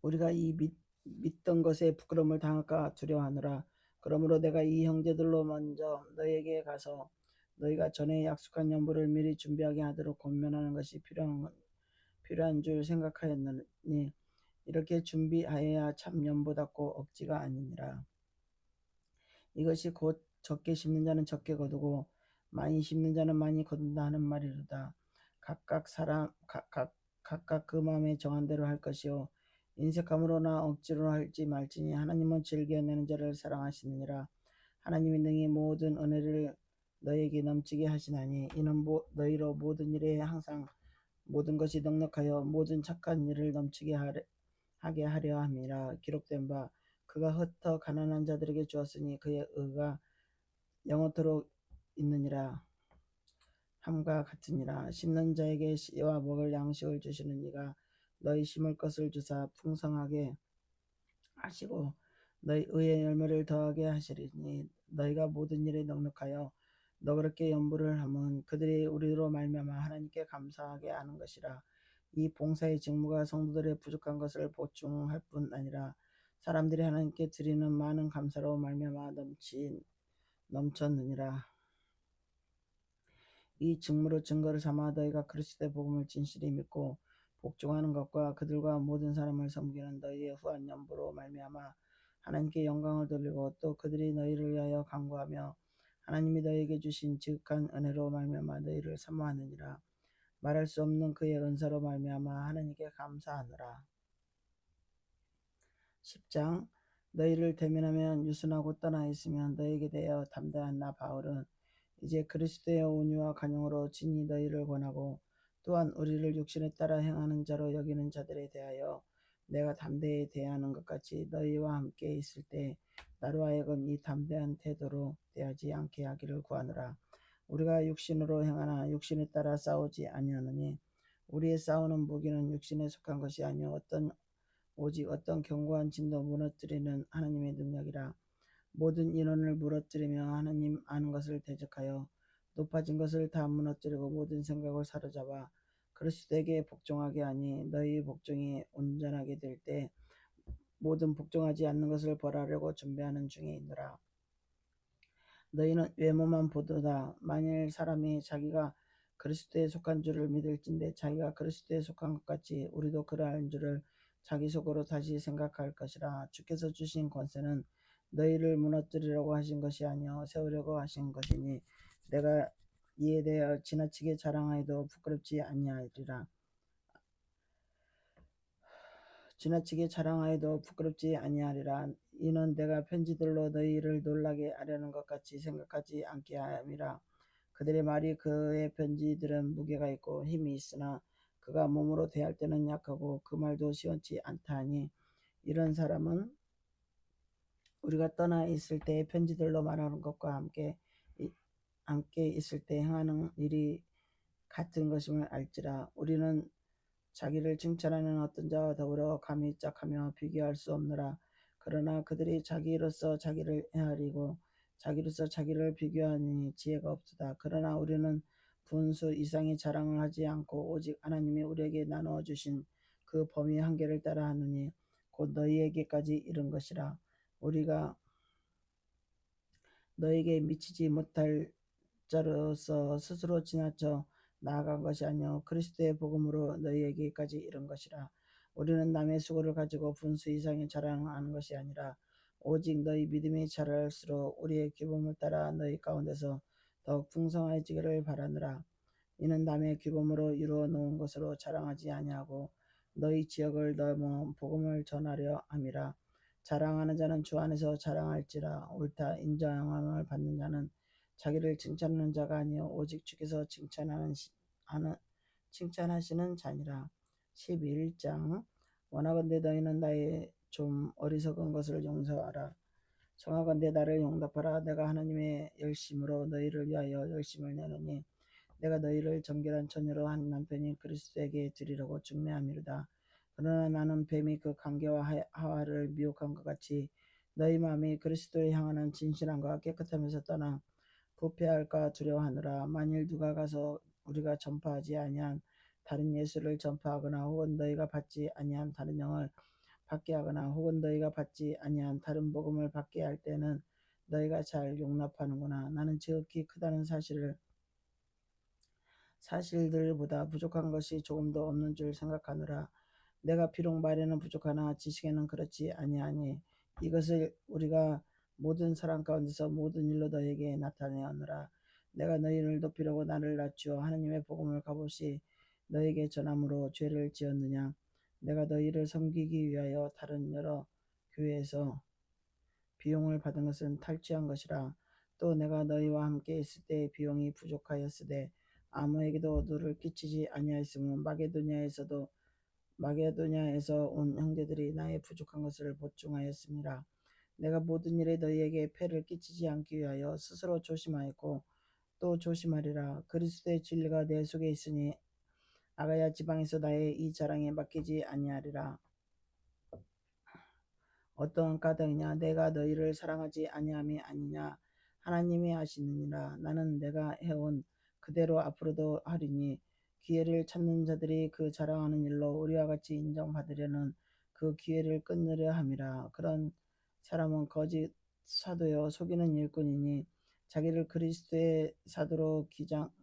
우리가 이 믿던 것에 부끄러움을 당할까 두려워하노라. 그러므로 내가 이 형제들로 먼저 너희에게 가서 너희가 전에 약속한 연보를 미리 준비하게 하도록 권면하는 것이 필요한 줄 생각하였느니 이렇게 준비하여야 참 연보답고 억지가 아니니라. 이것이 곧 적게 심는 자는 적게 거두고 많이 심는 자는 많이 거둔다 하는 말이로다. 각각 그 마음에 정한 대로 할 것이요 인색함으로나 억지로 할지 말지니 하나님은 즐겨내는 자를 사랑하시느니라. 하나님이 능히 모든 은혜를 너에게 넘치게 하시나니 이는 너희로 모든 일에 항상 모든 것이 넉넉하여 모든 착한 일을 넘치게 하게 하려 함이라. 기록된 바 그가 흩어 가난한 자들에게 주었으니 그의 의가 영원토록 있느니라 함과 같으니라. 심는 자에게 씨와 먹을 양식을 주시는 이가 너희 심을 것을 주사 풍성하게 하시고 너희 의의 열매를 더하게 하시리니 너희가 모든 일에 넉넉하여 너그럽게 연부를 하면 그들이 우리로 말미암아 하나님께 감사하게 하는 것이라. 이 봉사의 직무가 성도들의 부족한 것을 보충할 뿐 아니라 사람들이 하나님께 드리는 많은 감사로 말미암아 넘쳤느니라. 이 직무로 증거를 삼아 너희가 그리스도의 복음을 진실히 믿고 복종하는 것과 그들과 모든 사람을 섬기는 너희의 후한 연보로 말미암아 하나님께 영광을 돌리고 또 그들이 너희를 위하여 간구하며 하나님이 너희에게 주신 지극한 은혜로 말미암아 너희를 사모하느니라. 말할 수 없는 그의 은사로 말미암아 하나님께 감사하노라. 10장 너희를 대면하면 유순하고 떠나 있으면 너희에게 대하여 담대한 나 바울은 이제 그리스도의 온유와 간용으로 진히 너희를 권하고 또한 우리를 육신에 따라 행하는 자로 여기는 자들에 대하여 내가 담대히 대하는 것 같이 너희와 함께 있을 때 나로 하여금 이 담대한 태도로 대하지 않게 하기를 구하노라. 우리가 육신으로 행하나 육신에 따라 싸우지 아니하느니 우리의 싸우는 무기는 육신에 속한 것이 아니요 오직 어떤 견고한 진도 무너뜨리는 하나님의 능력이라. 모든 인원을 무너뜨리며 하나님 아는 것을 대적하여 높아진 것을 다 무너뜨리고 모든 생각을 사로잡아 그리스도에게 복종하게 하니 너희 복종이 온전하게 될 때 모든 복종하지 않는 것을 벌하려고 준비하는 중에 있노라. 너희는 외모만 보도다. 만일 사람이 자기가 그리스도에 속한 줄을 믿을진대 자기가 그리스도에 속한 것 같이 우리도 그러한 줄을 자기 속으로 다시 생각할 것이라. 주께서 주신 권세는 너희를 무너뜨리려고 하신 것이 아니요 세우려고 하신 것이니 내가 이에 대하여 지나치게 자랑하여도 부끄럽지 아니하리라. 이는 내가 편지들로 너희를 놀라게 하려는 것 같이 생각하지 않게 함이라. 그들의 말이 그의 편지들은 무게가 있고 힘이 있으나 그가 몸으로 대할 때는 약하고 그 말도 시원치 않다 하니 이런 사람은 우리가 떠나 있을 때 편지들로 말하는 것과 함께 있을 때 행하는 일이 같은 것임을 알지라. 우리는 자기를 칭찬하는 어떤 자와 더불어 감히 짝하며 비교할 수 없느라. 그러나 그들이 자기로서 자기를 헤아리고 자기로서 자기를 비교하니 지혜가 없도다. 그러나 우리는 분수 이상의 자랑을 하지 않고 오직 하나님이 우리에게 나누어 주신 그 범위 한계를 따라 하느니 곧 너희에게까지 이른 것이라. 우리가 너에게 미치지 못할 자로서 스스로 지나쳐 나아간 것이 아니요 그리스도의 복음으로 너희에게까지 이른 것이라. 우리는 남의 수고를 가지고 분수 이상의 자랑하는 것이 아니라 오직 너희 믿음이 자랄수록 우리의 규범을 따라 너희 가운데서 더욱 풍성해지기를 바라느라. 이는 남의 규범으로 이루어 놓은 것으로 자랑하지 아니하고 너희 지역을 넘어 복음을 전하려 함이라. 자랑하는 자는 주 안에서 자랑할지라. 옳다 인정함을 받는 자는 자기를 칭찬하는 자가 아니요 오직 주께서 칭찬하시는 자니라. 11장 원하건대 너희는 나의 좀 어리석은 것을 용서하라. 청하건대 나를 용납하라. 내가 하나님의 열심으로 너희를 위하여 열심을 내노니 내가 너희를 정결한 처녀로 한 남편인 그리스도에게 드리려고 중매함이로다. 그러나 나는 뱀이 그 강계와 하와를 미혹한 것 같이 너희 마음이 그리스도를 향하는 진실함과 깨끗함에서 떠나 부패할까 두려워하느라. 만일 누가 가서 우리가 전파하지 아니한 다른 예수를 전파하거나 혹은 너희가 받지 아니한 다른 영을 받게 하거나 혹은 너희가 받지 아니한 다른 복음을 받게 할 때는 너희가 잘 용납하는구나. 나는 지극히 크다는 사실들보다 부족한 것이 조금도 없는 줄 생각하노라. 내가 비록 말에는 부족하나 지식에는 그렇지 아니하니 이것을 우리가 모든 사람 가운데서 모든 일로 너에게 나타내었노라. 내가 너희를 높이려고 나를 낮추어 하나님의 복음을 값없이 너에게 전함으로 죄를 지었느냐. 내가 너희를 섬기기 위하여 다른 여러 교회에서 비용을 받은 것은 탈취한 것이라. 또 내가 너희와 함께 있을 때 비용이 부족하였으되 아무에게도 누를 끼치지 아니하였으므로 마게도냐에서 온 형제들이 나의 부족한 것을 보충하였습니다. 내가 모든 일에 너희에게 폐를 끼치지 않기 위하여 스스로 조심하였고 또 조심하리라. 그리스도의 진리가 내 속에 있으니 아가야 지방에서 나의 이 자랑에 맡기지 아니하리라. 어떠한 까닭이냐. 내가 너희를 사랑하지 아니함이 아니냐. 하나님이 아시느니라. 나는 내가 해온 그대로 앞으로도 하리니 기회를 찾는 자들이 그 자랑하는 일로 우리와 같이 인정받으려는 그 기회를 끊으려 함이라. 그런 사람은 거짓 사도여 속이는 일꾼이니 자기를 그리스도의 사도로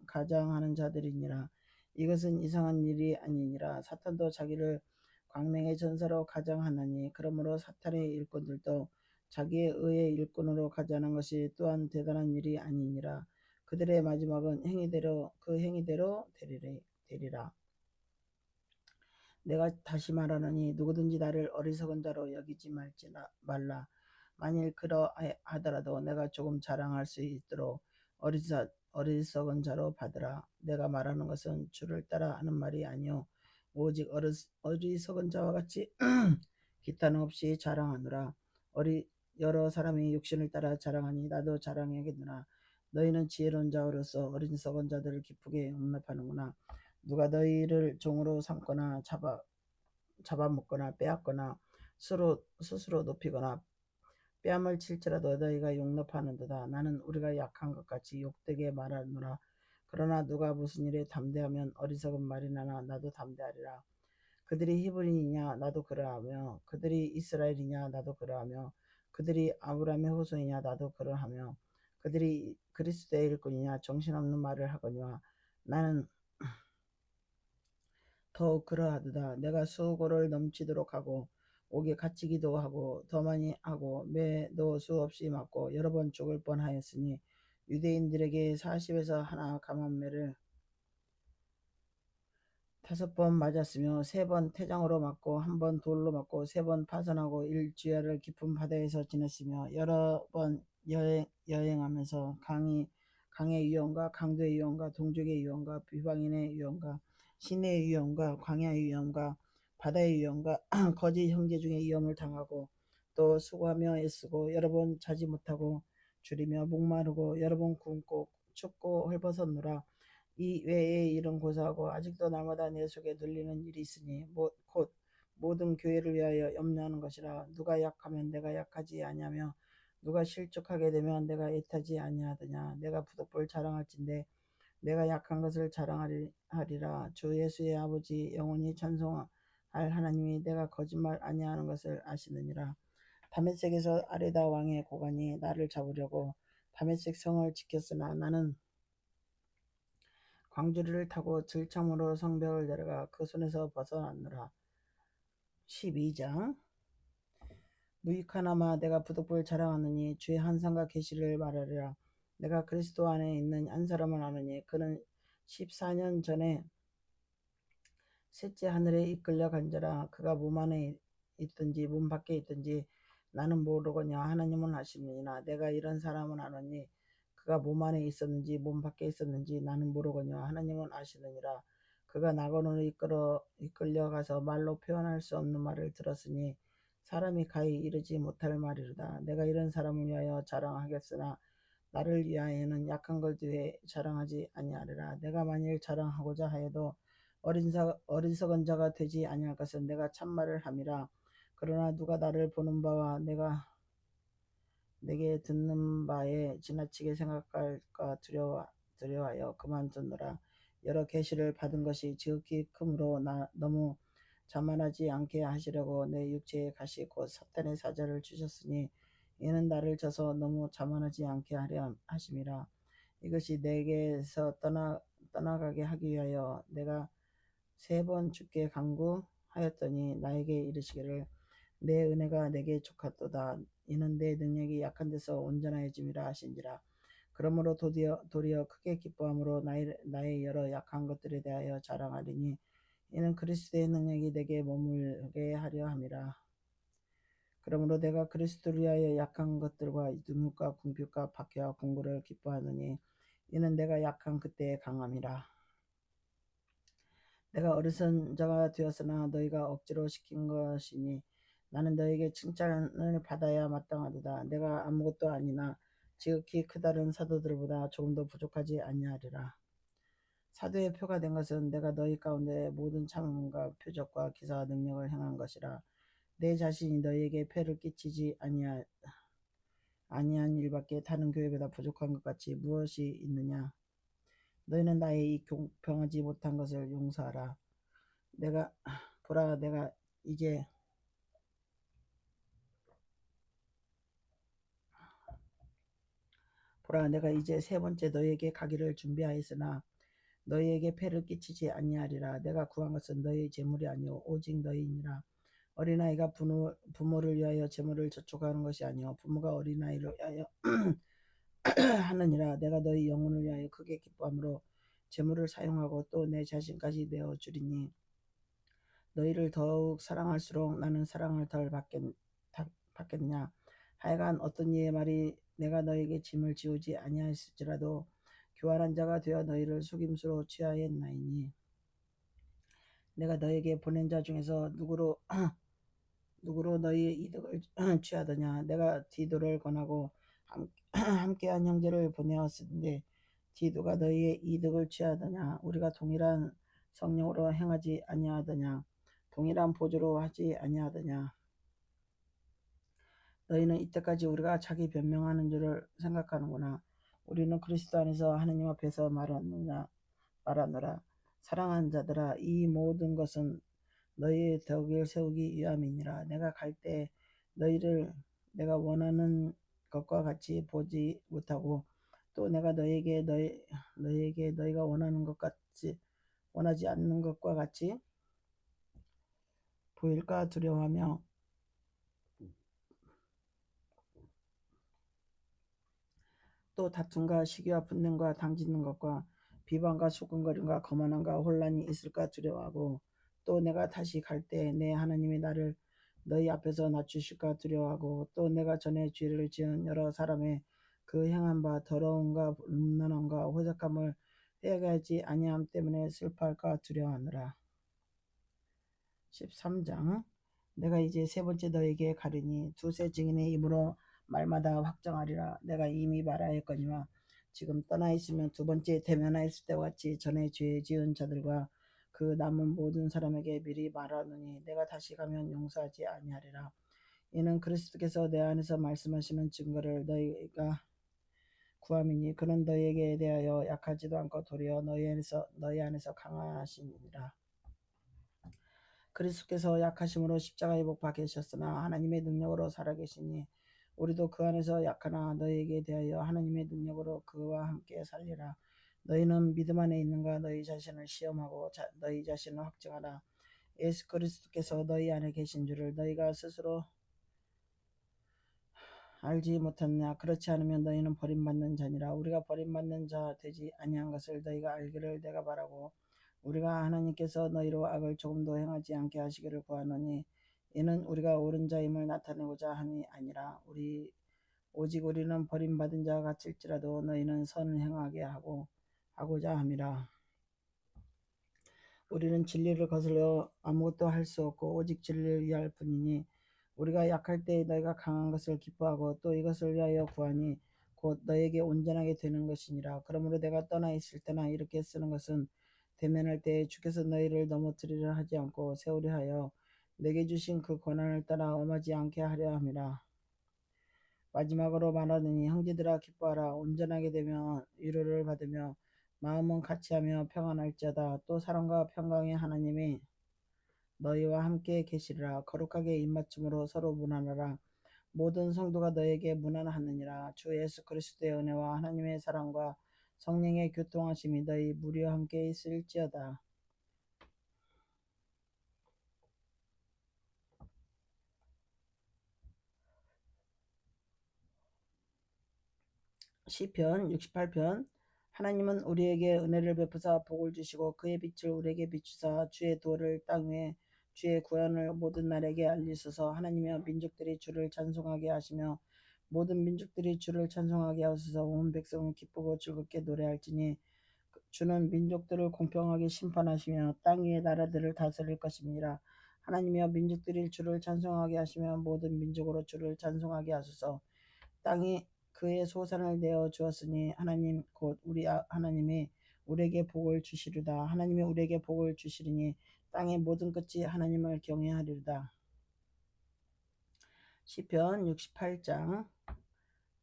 가장하는 자들이니라. 이것은 이상한 일이 아니니라. 사탄도 자기를 광명의 전사로 가장하나니 그러므로 사탄의 일꾼들도 자기의 의의 일꾼으로 가장하는 것이 또한 대단한 일이 아니니라. 그들의 마지막은 그 행위대로 되리라. 내가 다시 말하노니 누구든지 나를 어리석은 자로 여기지 말라. 만일 그러하더라도 내가 조금 자랑할 수 있도록 어리석은 자로 받으라. 내가 말하는 것은 주를 따라 하는 말이 아니요 오직 어리석은 자와 같이 기타는 없이 자랑하노라. 여러 사람이 육신을 따라 자랑하니 나도 자랑해야겠노라. 너희는 지혜로운 자로서 어리석은 자들을 기쁘게 용납하는구나. 누가 너희를 종으로 삼거나 잡아먹거나 빼앗거나 스스로 높이거나 뺨을 칠지라도 너희가 용납하는도다. 나는 우리가 약한 것 같이 욕되게 말하노라. 그러나 누가 무슨 일에 담대하면 어리석은 말이나 나도 담대하리라. 그들이 히브리이냐 나도 그러하며 그들이 이스라엘이냐 나도 그러하며 그들이 아브라함의 후손이냐 나도 그러하며 그들이 그리스도의 일꾼이냐 정신없는 말을 하거니와 나는 더욱 그러하도다. 내가 수고를 넘치도록 하고 옥에 갇히기도 하고 더 많이 하고 매도 수없이 맞고 여러 번 죽을 뻔하였으니 유대인들에게 40에서 하나 감한매를 5번 맞았으며 3번 태장으로 맞고 1번 돌로 맞고 3번 파선하고 일주야를 깊은 바다에서 지냈으며 여러 번 여행하면서 강의 위험과 강도의 위험과 동족의 위험과 비방인의 위험과 시내의 위험과 광야의 위험과 바다의 위험과 거짓 형제 중에 위험을 당하고 또 수고하며 애쓰고 여러 번 자지 못하고 줄이며 목마르고 여러 번 굶고 춥고 헐벗었노라. 이 외에 이런 고사하고 아직도 날마다 내 속에 눌리는 일이 있으니 곧 모든 교회를 위하여 염려하는 것이라. 누가 약하면 내가 약하지 아니하며 누가 실족하게 되면 내가 애타지 아니하더냐. 내가 부득불 자랑할진대 내가 약한 것을 자랑하리라. 주 예수의 아버지 영원히 찬송할 하나님이 내가 거짓말 아니하는 것을 아시느니라. 다메섹에서 아레다 왕의 고관이 나를 잡으려고 다메섹 성을 지켰으나 나는 광주리를 타고 들참으로 성벽을 내려가 그 손에서 벗어났노라. 12장 무익하나마 내가 부득불 자랑하느니 주의 한상과 계시를 말하리라. 내가 그리스도 안에 있는 한 사람을 아느니 그는 14년 전에 셋째 하늘에 이끌려 간 자라. 그가 몸 안에 있든지 몸 밖에 있든지 나는 모르거냐. 하나님은 아시느니라. 내가 이런 사람은 아노니 그가 몸 안에 있었는지 몸 밖에 있었는지 나는 모르거냐. 하나님은 아시느니라. 그가 낙원으로 이끌려가서 말로 표현할 수 없는 말을 들었으니 사람이 가히 이르지 못할 말이로다. 내가 이런 사람을 위하여 자랑하겠으나 나를 위하여는 약한 걸 위해 자랑하지 아니하리라. 내가 만일 자랑하고자 하여도 어리석은 자가 되지 아니할 것은 내가 참말을 함이라. 그러나 누가 나를 보는 바와 내게 듣는 바에 지나치게 생각할까 두려워하여 그만두느라. 여러 계시를 받은 것이 지극히 크므로 너무 자만하지 않게 하시려고 내 육체의 가시 곧 사탄의 사자를 주셨으니 이는 나를 져서 너무 자만하지 않게 하려 하심이라. 이것이 내게서 떠나가게 하기 위하여 내가 3번 주께 간구하였더니 나에게 이르시기를 내 은혜가 내게 족하도다. 이는 내 능력이 약한 데서 온전하여짐이라 하신지라. 그러므로 도리어 크게 기뻐함으로 나의 여러 약한 것들에 대하여 자랑하리니 이는 그리스도의 능력이 내게 머물게 하려 함이라. 그러므로 내가 그리스도를 위하여 약한 것들과 능력과 궁핍과 박해와 공고를 기뻐하느니 이는 내가 약한 그때의 강함이라. 내가 어리석은 자가 되었으나 너희가 억지로 시킨 것이니 나는 너에게 칭찬을 받아야 마땅하도다. 내가 아무것도 아니나 지극히 크다른 사도들보다 조금도 부족하지 아니하리라. 사도의 표가 된 것은 내가 너희 가운데 모든 참음과 표적과 기사와 능력을 행한 것이라. 내 자신이 너희에게 폐를 끼치지 아니한 일밖에 다른 교회보다 부족한 것 같이 무엇이 있느냐. 너희는 나의 이 공평하지 못한 것을 용서하라. 보라 내가 이제 세 번째 너희에게 가기를 준비하였으나 너희에게 폐를 끼치지 아니하리라. 내가 구한 것은 너희의 재물이 아니오 오직 너희니라. 어린아이가 부모를 위하여 재물을 저축하는 것이 아니오 부모가 어린아이를 위하여 하느니라. 내가 너희 영혼을 위하여 크게 기뻐함으로 재물을 사용하고 또 내 자신까지 내어주리니 너희를 더욱 사랑할수록 나는 사랑을 덜 받겠냐. 하여간 어떤 이의 말이 내가 너에게 짐을 지우지 아니하였을지라도 교활한 자가 되어 너희를 속임수로 취하였나이니 내가 너에게 보낸 자 중에서 누구로 너희의 이득을 취하더냐. 내가 디도를 권하고 함께한 형제를 보내었는데 디도가 너희의 이득을 취하더냐. 우리가 동일한 성령으로 행하지 아니하더냐. 동일한 보조로 하지 아니하더냐. 너희는 이때까지 우리가 자기 변명하는 줄을 생각하는구나. 우리는 그리스도 안에서 하느님 앞에서 말하노라. 사랑하는 자들아, 이 모든 것은 너희의 덕을 세우기 위함이니라. 내가 갈 때 너희를 내가 원하는 것과 같이 보지 못하고 또 내가 너희에게 너희가 원하지 않는 것과 같이 보일까 두려워하며 또 다툼과 시기와 분쟁과 당짓는 것과 비방과 수군거림과 거만함과 혼란이 있을까 두려워하고 또 내가 다시 갈 때 내 하나님이 나를 너희 앞에서 낮추실까 두려워하고 또 내가 전에 죄를 지은 여러 사람의 그 행한 바 더러움과 음란함과 호색함을 회개하지 아니함 때문에 슬퍼할까 두려워하느라. 13장 내가 이제 세 번째 너에게 가리니 두세 증인의 입으로 말마다 확정하리라. 내가 이미 말하였거니와 지금 떠나 있으면 두 번째 대면하였을 때와 같이 전에 죄 지은 자들과 그 남은 모든 사람에게 미리 말하노니 내가 다시 가면 용서하지 아니하리라. 이는 그리스도께서 내 안에서 말씀하시는 증거를 너희가 구함이니 그는 너희에게 대하여 약하지도 않고 도리어 너희 안에서 강하시니라. 그리스도께서 약하심으로 십자가에 못 박히셨으나 하나님의 능력으로 살아계시니 우리도 그 안에서 약하나 너희에게 대하여 하나님의 능력으로 그와 함께 살리라. 너희는 믿음 안에 있는가. 너희 자신을 시험하고 너희 자신을 확증하라. 예수 그리스도께서 너희 안에 계신 줄을 너희가 스스로 알지 못하느냐. 그렇지 않으면 너희는 버림받는 자니라. 우리가 버림받는 자 되지 아니한 것을 너희가 알기를 내가 바라고 우리가 하나님께서 너희로 악을 조금도 행하지 않게 하시기를 구하노니 이는 우리가 옳은 자임을 나타내고자 함이 아니라 오직 우리는 버림받은 자 같을지라도 너희는 선을 행하게 하고자 함이라. 우리는 진리를 거슬러 아무것도 할 수 없고 오직 진리를 위할 뿐이니 우리가 약할 때 너희가 강한 것을 기뻐하고 또 이것을 위하여 구하니 곧 너희에게 온전하게 되는 것이니라. 그러므로 내가 떠나 있을 때나 이렇게 쓰는 것은 대면할 때에 주께서 너희를 넘어뜨리려 하지 않고 세우려 하여 내게 주신 그 권한을 따라 엄하지 않게 하려 함이라. 마지막으로 말하느니 형제들아 기뻐하라. 온전하게 되며 위로를 받으며 마음은 같이하며 평안할지어다. 또 사랑과 평강의 하나님이 너희와 함께 계시리라. 거룩하게 입맞춤으로 서로 문안하라. 모든 성도가 너에게 문안하느니라. 주 예수 그리스도의 은혜와 하나님의 사랑과 성령의 교통하심이 너희 무리와 함께 있을지어다. 시편 68편. 하나님은 우리에게 은혜를 베푸사 복을 주시고 그의 빛을 우리에게 비추사 주의 도를 땅 위에 주의 구원을 모든 나라에게 알리소서. 하나님이여 민족들이 주를 찬송하게 하시며 모든 민족들이 주를 찬송하게 하소서. 온 백성은 기쁘고 즐겁게 노래할지니 주는 민족들을 공평하게 심판하시며 땅 위의 나라들을 다스릴 것입니다. 하나님이여 민족들이 주를 찬송하게 하시며 모든 민족으로 주를 찬송하게 하소서. 땅이 그의 소산을 내어 주었으니 하나님 곧 우리 하나님이 우리에게 복을 주시리다. 하나님이 우리에게 복을 주시리니 땅의 모든 끝이 하나님을 경외하리로다. 시편 68장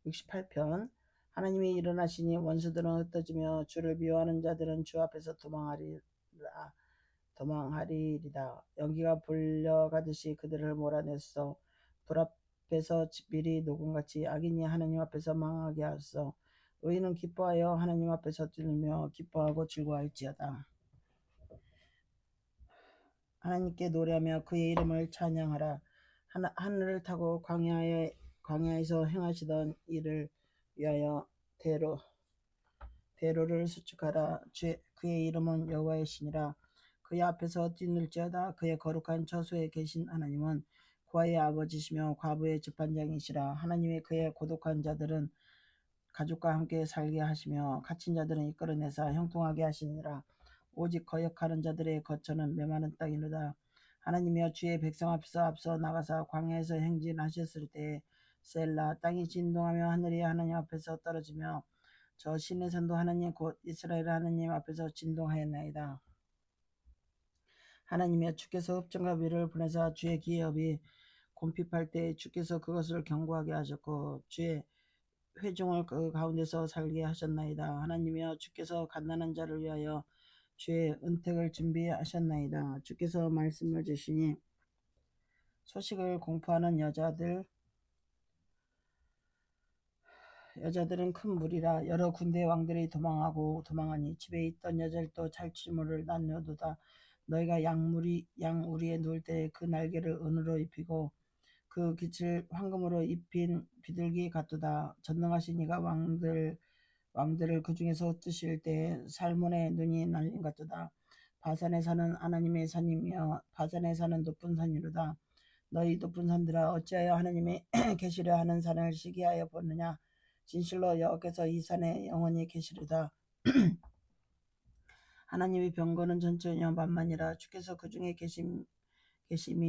68편. 하나님이 일어나시니 원수들은 흩어지며 주를 미워하는 자들은 주 앞에서 도망하리이다. 연기가 불려가듯이 그들을 몰아냈어. 불 앞에서 밀이 녹음같이 악인이 하나님 앞에서 망하게 하소서. 의인은 기뻐하여 하나님 앞에서 뛰며 기뻐하고 즐거워할지어다. 하나님께 노래하며 그의 이름을 찬양하라. 하늘을 타고 광야에서 행하시던 일을 위하여 대로를 수축하라. 그의 이름은 여호와의 신이라. 그의 앞에서 뛰놀지어다. 그의 거룩한 처소에 계신 하나님은 고아의 아버지시며 과부의 재판장이시라. 하나님이 그의 고독한 자들은 가족과 함께 살게 하시며 갇힌 자들은 이끌어내사 형통하게 하시니라. 오직 거역하는 자들의 거처는 메마른 땅이로다. 하나님이여 주의 백성 앞에서 앞서 나가사 광야에서 행진하셨을 때에 셀라. 땅이 진동하며 하늘이 하나님 앞에서 떨어지며 저 신의 산도 하나님 곧 이스라엘 하나님 앞에서 진동하였나이다. 하나님이여 주께서 흡전과 위를 보내사 주의 기업이 곰핍할 때 주께서 그것을 견고하게 하셨고 주의 회중을 그 가운데서 살게 하셨나이다. 하나님이여 주께서 갓난한 자를 위하여 주의 은택을 준비하셨나이다. 주께서 말씀을 주시니 소식을 공포하는 여자들은 큰 무리라. 여러 군대 왕들이 도망하니 집에 있던 여자들도 찰취물을 나누어도다. 너희가 양우리에 누울 때 그 날개를 은으로 입히고 그 깃을 황금으로 입힌 비둘기 같도다. 전능하신 이가 왕들을 그 중에서 흩으실 때에 살몬의 눈이 날린 같도다. 바산에 사는 하나님의 산이며 바산에 사는 높은 산이로다. 너희 높은 산들아 어찌하여 하나님이 계시려 하는 산을 시기하여 보느냐. 진실로 여호와께서 이 산에 영원히 계시리다. 하나님의 병거는 전천이요 만만이라. 주께서 그 중에 계심이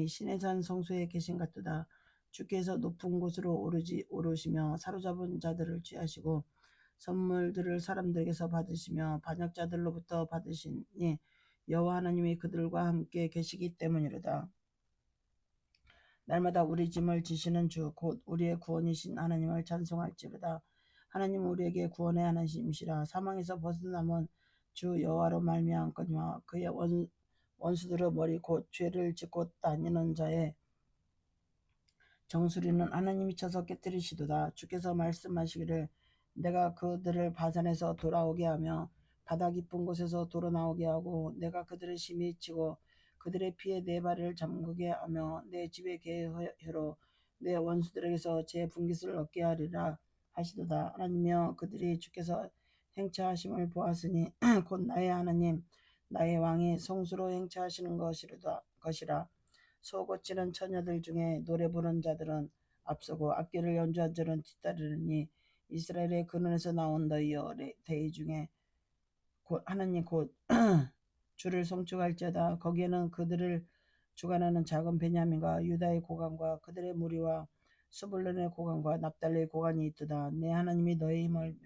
신의 산 성소에 계신 같도다. 주께서 높은 곳으로 오르시며 사로잡은 자들을 취하시고 선물들을 사람들에게서 받으시며 반역자들로부터 받으시니 여호와 하나님이 그들과 함께 계시기 때문이로다. 날마다 우리 짐을 지시는 주 곧 우리의 구원이신 하나님을 찬송할지로다. 하나님은 우리에게 구원의 하나님이시라. 사망에서 벗어남은 주 여호와로 말미암거니와 그의 원수들의 머리 곧 죄를 짓고 다니는 자의 정수리는 하나님이 쳐서 깨뜨리시도다. 주께서 말씀하시기를 내가 그들을 바산에서 돌아오게 하며 바다 깊은 곳에서 돌아 나오게 하고 내가 그들을 심히 치고 그들의 피에 내 발을 잠그게 하며 내 집의 계회로 내 원수들에게서 제 분깃을 얻게 하리라 하시도다. 하나님이여 그들이 주께서 행차하심을 보았으니 곧 나의 하나님 나의 왕이 성수로 행차하시는 것이라. 소고치는 처녀들 중에 노래 부르는 자들은 앞서고 악기를 연주한 자는 뒤따르니 이스라엘의 근원에서 나온 너희여 대의 중에 곧 하나님 곧 주를 송축할지어다. 거기에는 그들을 주관하는 작은 베냐민과 유다의 고관과 그들의 무리와 스불론의 고관과 납달리의 고관이 있도다. 내 하나님이 너의 힘을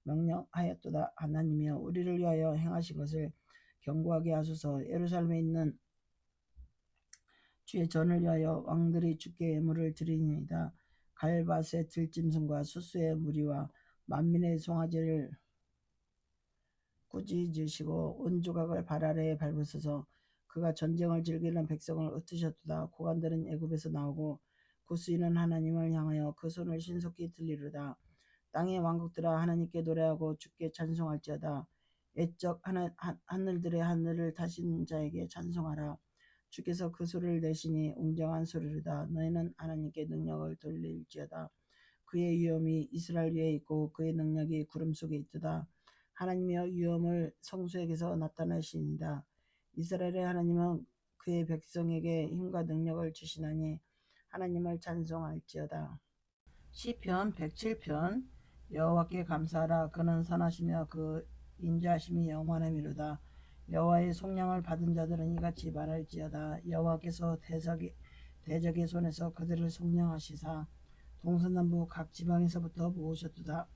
명령하였도다. 하나님이여 우리를 위하여 행하신 것을 경고하게 하소서. 예루살렘에 있는 주의 전을 위하여 왕들이 주께 예물을 드리니이다. 갈밭의 들짐승과 수수의 무리와 만민의 송아지를 꾸짖으시고 온 조각을 발 아래에 밟으소서. 그가 전쟁을 즐기는 백성을 흩으셨도다. 고관들은 애굽에서 나오고 구스인은 하나님을 향하여 그 손을 신속히 들리로다. 땅의 왕국들아 하나님께 노래하고 주께 찬송할지어다. 애적 하늘들의 하늘을 타신 자에게 찬송하라. 주께서 그 소리를 내시니 웅장한 소리로다. 너희는 하나님께 능력을 돌릴지어다. 그의 위엄이 이스라엘 위에 있고 그의 능력이 구름 속에 있도다. 하나님이여 위엄을 성소에게서 나타내시니이다. 이스라엘의 하나님은 그의 백성에게 힘과 능력을 주시나니 하나님을 찬송할지어다. 시편 107편. 여호와께 감사하라. 그는 선하시며 그 인자하심이 영원함이로다. 여호와의 속량을 받은 자들은 이같이 말할지어다. 여호와께서 대적의 손에서 그들을 속량하시사 동서남북 각 지방에서부터 모으셨도다.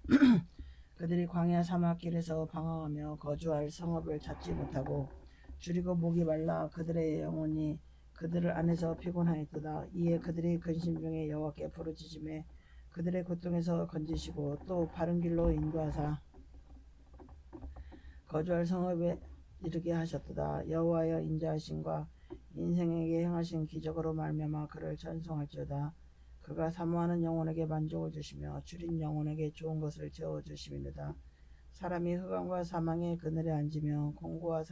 그들이 광야 사막길에서 방황하며 거주할 성읍을 찾지 못하고 줄이고 목이 말라 그들의 영혼이 그들을 안에서 피곤하였도다. 이에 그들이 근심 중에 여호와께 부르짖음에 그들의 고통에서 건지시고 또 바른 길로 인도하사 거주할 성읍에 이르게 하셨도다. 여호와여 인자하심과 인생에게 행하신 기적으로 말미암아 그를 찬송할지어다. 그가 사모하는 영혼에게 만족을 주시며 줄인 영혼에게 좋은 것을 채워주심이로다. 사람이 흑암과 사망의 그늘에 앉으며 공고와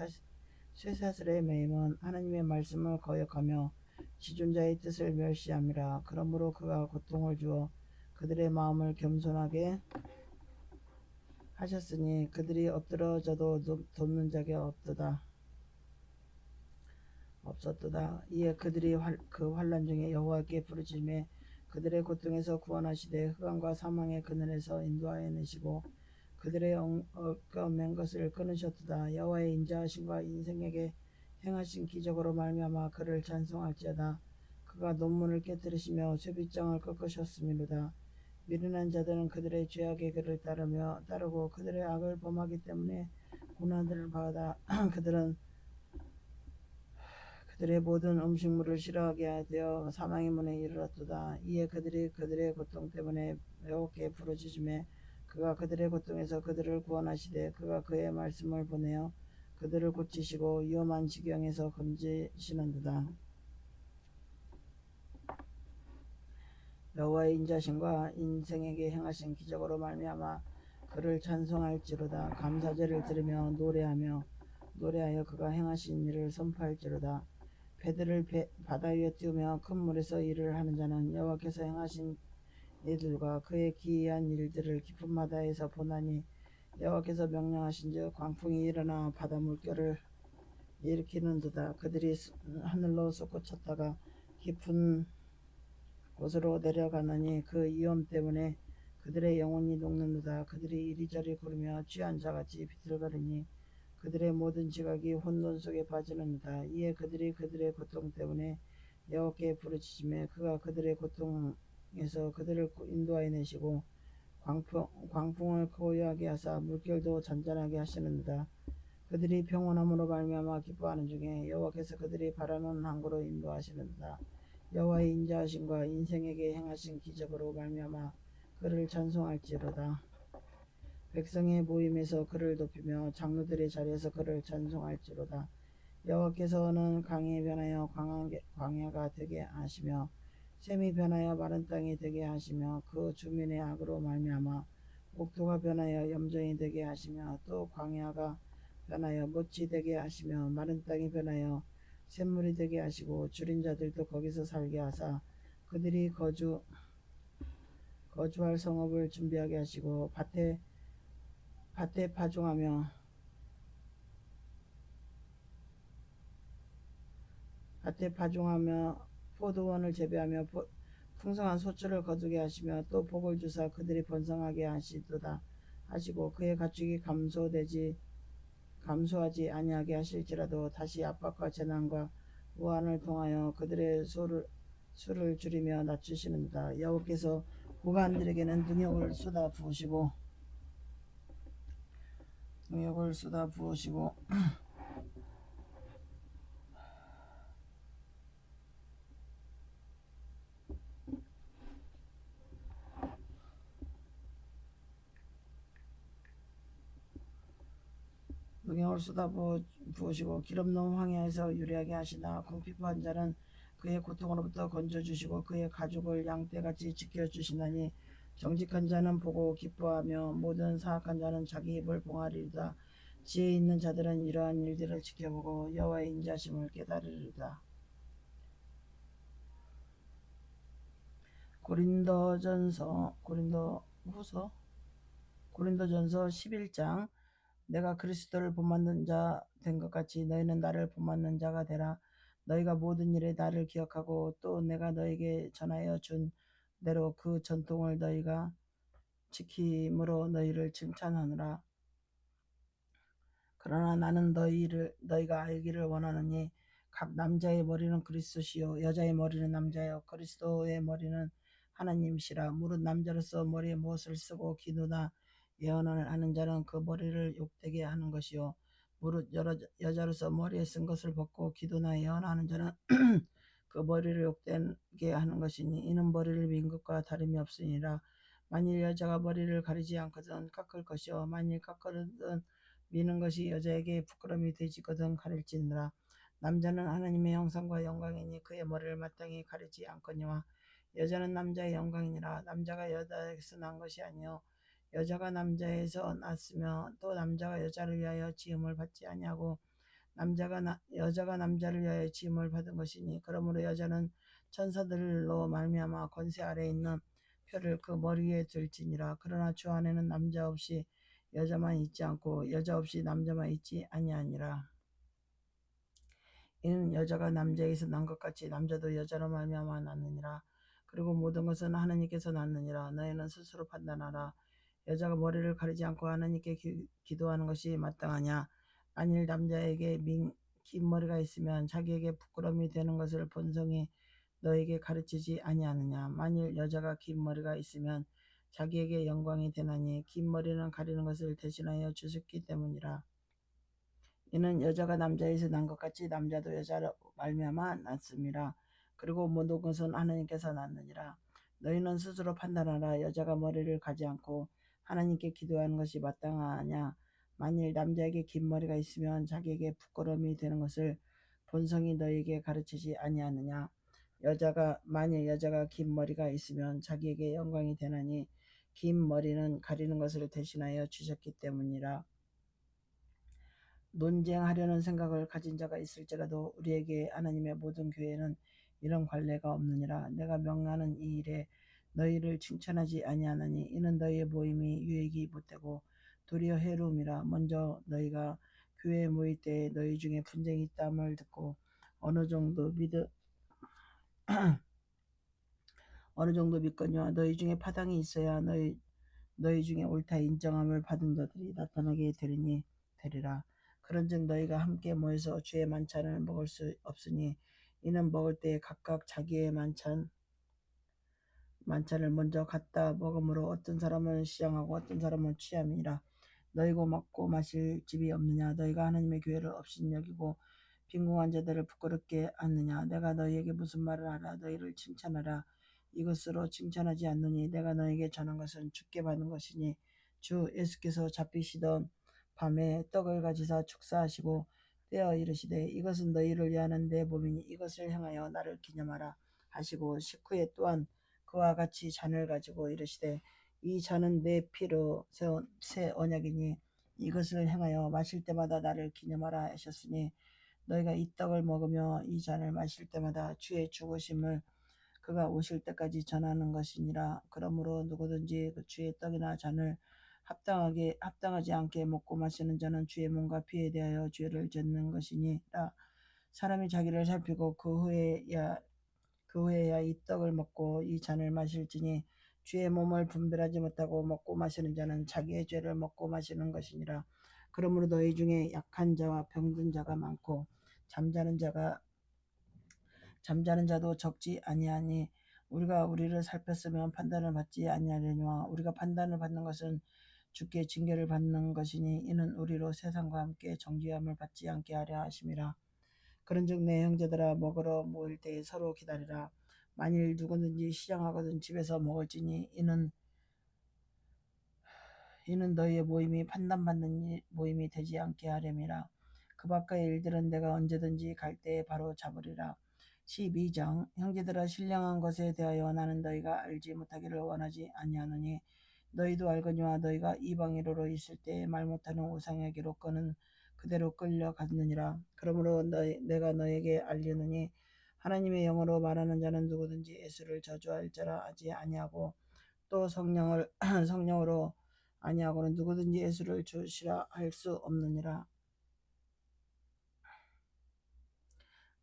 쇠사슬에 매임은 하나님의 말씀을 거역하며 지존자의 뜻을 멸시함이라. 그러므로 그가 고통을 주어 그들의 마음을 겸손하게 하셨으니 그들이 엎드러져도 돕는 자가 없었도다. 이에 그들이 그 환난 중에 여호와께 부르짖음에 그들의 고통에서 구원하시되 흑암과 사망의 그늘에서 인도하여 내시고 그들의 얽매인 것을 끊으셨도다. 여호와의 인자하심과 인생에게 행하신 기적으로 말미암아 그를 찬송할지어다. 그가 논문을 깨뜨리시며 쇠빗장을 꺾으셨음이로다. 미련한 자들은 그들의 죄악의 길을 따르고 그들의 악을 범하기 때문에 고난들을 받아 그들은 그들의 모든 음식물을 싫어하게 되어 사망의 문에 이르렀도다. 이에 그들이 그들의 고통 때문에 여호와께 부르짖음에 그가 그들의 고통에서 그들을 구원하시되 그가 그의 말씀을 보내어 그들을 고치시고 위험한 지경에서 건지시는도다. 여호와의 인자심과 인생에게 행하신 기적으로 말미암아 그를 찬송할지로다. 감사제를 드리며 노래하여 그가 행하신 일을 선포할지로다. 배들을 바다 위에 띄우며 큰 물에서 일을 하는 자는 여호와께서 행하신 일들과 그의 기이한 일들을 깊은 바다에서 보나니 여호와께서 명령하신즉 광풍이 일어나 바다 물결을 일으키는도다. 그들이 하늘로 솟구쳤다가 깊은 곳으로 내려가느니 그 위험 때문에 그들의 영혼이 녹는도다. 그들이 이리저리 구르며 취한 자같이 비틀거리니 그들의 모든 지각이 혼돈 속에 빠지는도다. 이에 그들이 그들의 고통 때문에 여호와께 부르짖으며 그가 그들의 고통에서 그들을 인도하여 내시고 광풍을 고요하게 하사 물결도 잔잔하게 하시는도다. 그들이 평온함으로 말미암아 기뻐하는 중에 여호와께서 그들이 바라는 항구로 인도하시는도다. 여호와의 인자하심과 인생에게 행하신 기적으로 말미암아 그를 찬송할지로다. 백성의 모임에서 그를 높이며 장로들의 자리에서 그를 찬송할지로다. 여호와께서는 강이 변하여 광야가 되게 하시며 샘이 변하여 마른 땅이 되게 하시며 그 주민의 악으로 말미암아 옥토가 변하여 염전이 되게 하시며 또 광야가 변하여 못이 되게 하시며 마른 땅이 변하여 샘물이 되게 하시고 줄인 자들도 거기서 살게 하사 그들이 거주할 성읍을 준비하게 하시고 밭에 파종하며 포도원을 재배하며 풍성한 소출을 거두게 하시며 또 복을 주사 그들이 번성하게 하시도다 하시고 그의 가축이 감소되지 감수하지 아니하게 하실지라도 다시 압박과 재난과 우환을 통하여 그들의 수를 줄이며 낮추시는다. 여호와께서 고관들에게는 능욕을 쏟아 부으시고 능력을 쏟아부으시고 기름놓은 황야에서 유리하게 하시나 궁핍한 자는 그의 고통으로부터 건져주시고 그의 가족을 양떼같이 지켜주시나니 정직한 자는 보고 기뻐하며 모든 사악한 자는 자기 입을 봉하리이다. 지혜 있는 자들은 이러한 일들을 지켜보고 여호와의 인자심을 깨달으리이다. 고린도전서 11장. 내가 그리스도를 본받는 자 된 것 같이 너희는 나를 본받는 자가 되라. 너희가 모든 일에 나를 기억하고 또 내가 너희에게 전하여 준 대로 그 전통을 너희가 지킴으로 너희를 칭찬하느라. 그러나 나는 너희가 알기를 원하노니 각 남자의 머리는 그리스도시요 여자의 머리는 남자요 그리스도의 머리는 하나님이시라. 무릇 남자로서 머리에 무엇을 쓰고 기도나 예언을 하는 자는 그 머리를 욕되게 하는 것이요 무릇 여자로서 머리에 쓴 것을 벗고 기도나 예언하는 자는 그 머리를 욕되게 하는 것이니 이는 머리를 민 것과 다름이 없으니라. 만일 여자가 머리를 가리지 않거든 깎을 것이요 만일 깎거든 미는 것이 여자에게 부끄러움이 되지거든 가릴지니라. 남자는 하나님의 형상과 영광이니 그의 머리를 마땅히 가리지 않거니와 여자는 남자의 영광이니라. 남자가 여자에게서 난 것이 아니요 여자가 남자에서 났으며 또 남자가 여자를 위하여 지음을 받지 아니하고 여자가 남자를 위하여 지음을 받은 것이니 그러므로 여자는 천사들로 말미암아 권세 아래에 있는 표를 그 머리에 들지니라. 그러나 주 안에는 남자 없이 여자만 있지 않고 여자 없이 남자만 있지 아니하니라. 이는 여자가 남자에게서 난 것 같이 남자도 여자로 말미암아 났느니라. 그리고 모든 것은 하나님께서 났느니라. 너희는 스스로 판단하라. 여자가 머리를 가리지 않고 하나님께 기도하는 것이 마땅하냐. 만일 남자에게 긴 머리가 있으면 자기에게 부끄러움이 되는 것을 본성이 너에게 가르치지 아니하느냐. 만일 여자가 긴 머리가 있으면 자기에게 영광이 되나니 긴 머리는 가리는 것을 대신하여 주셨기 때문이라. 이는 여자가 남자에서 난 것 같이 남자도 여자로 말미암아 났음이라. 그리고 모든 것은 하나님께서 났느니라. 너희는 스스로 판단하라. 여자가 머리를 가지 않고 하나님께 기도하는 것이 마땅하냐. 만일 남자에게 긴 머리가 있으면 자기에게 부끄러움이 되는 것을 본성이 너희에게 가르치지 아니하느냐. 만일 여자가 긴 머리가 있으면 자기에게 영광이 되나니 긴 머리는 가리는 것을 대신하여 주셨기 때문이라. 논쟁하려는 생각을 가진 자가 있을지라도 우리에게 하나님의 모든 교회는 이런 관례가 없느니라. 내가 명하는 이 일에 너희를 칭찬하지 아니하나니 이는 너희의 모임이 유익이 못되고 도리어 해로움이라. 먼저 너희가 교회에 모일 때에 너희 중에 분쟁이 있다함을 듣고 어느 정도 믿거니와 너희 중에 파당이 있어야 너희 중에 옳다 인정함을 받은 자들이 나타나게 되리라. 그런즉 너희가 함께 모여서 주의 만찬을 먹을 수 없으니 이는 먹을 때에 각각 자기의 만찬을 먼저 갖다 먹으므로 어떤 사람은 시장하고 어떤 사람은 취함이니라. 너희고 먹고 마실 집이 없느냐. 너희가 하나님의 교회를 업신여기고 빈궁한 자들을 부끄럽게 하느냐. 내가 너희에게 무슨 말을 하라. 너희를 칭찬하라. 이것으로 칭찬하지 않노니 내가 너희에게 전한 것은 주께 받은 것이니 주 예수께서 잡히시던 밤에 떡을 가지사 축사하시고 떼어 이르시되 이것은 너희를 위하는 내 몸이니 이것을 행하여 나를 기념하라 하시고 식후에 또한 그와 같이 잔을 가지고 이르시되 이 잔은 내 피로 세운 새 언약이니 이것을 행하여 마실 때마다 나를 기념하라 하셨으니 너희가 이 떡을 먹으며 이 잔을 마실 때마다 주의 죽으심을 그가 오실 때까지 전하는 것이니라. 그러므로 누구든지 그 주의 떡이나 잔을 합당하지 않게 먹고 마시는 자는 주의 몸과 피에 대하여 죄를 짓는 것이니라. 사람이 자기를 살피고 그 후에야 이 떡을 먹고 이 잔을 마실지니 주의 몸을 분별하지 못하고 먹고 마시는 자는 자기의 죄를 먹고 마시는 것이니라. 그러므로 너희 중에 약한 자와 병든 자가 많고 잠자는 자도 적지 아니하니 우리가 우리를 살폈으면 판단을 받지 아니하려니와 우리가 판단을 받는 것은 주께 징계를 받는 것이니 이는 우리로 세상과 함께 정죄함을 받지 않게 하려 하심이라. 그런즉 내 형제들아 먹으러 모일 때에 서로 기다리라. 만일 누구든지 시장하거든 집에서 먹을지니 이는 너희의 모임이 판단받는 모임이 되지 않게 하렴이라. 그 밖의 일들은 내가 언제든지 갈 때에 바로 잡으리라. 12장 형제들아 신령한 것에 대하여 나는 너희가 알지 못하기를 원하지 아니하노니 너희도 알거니와 너희가 이방인으로 있을 때에 말 못하는 우상에게로 끄는 그대로 끌려갔느니라. 그러므로 내가 너에게 알리노니 하나님의 영으로 말하는 자는 누구든지 예수를 저주할 자라 하지 아니하고 또 성령을 성령으로 아니하고는 누구든지 예수를 주시라 할 수 없느니라.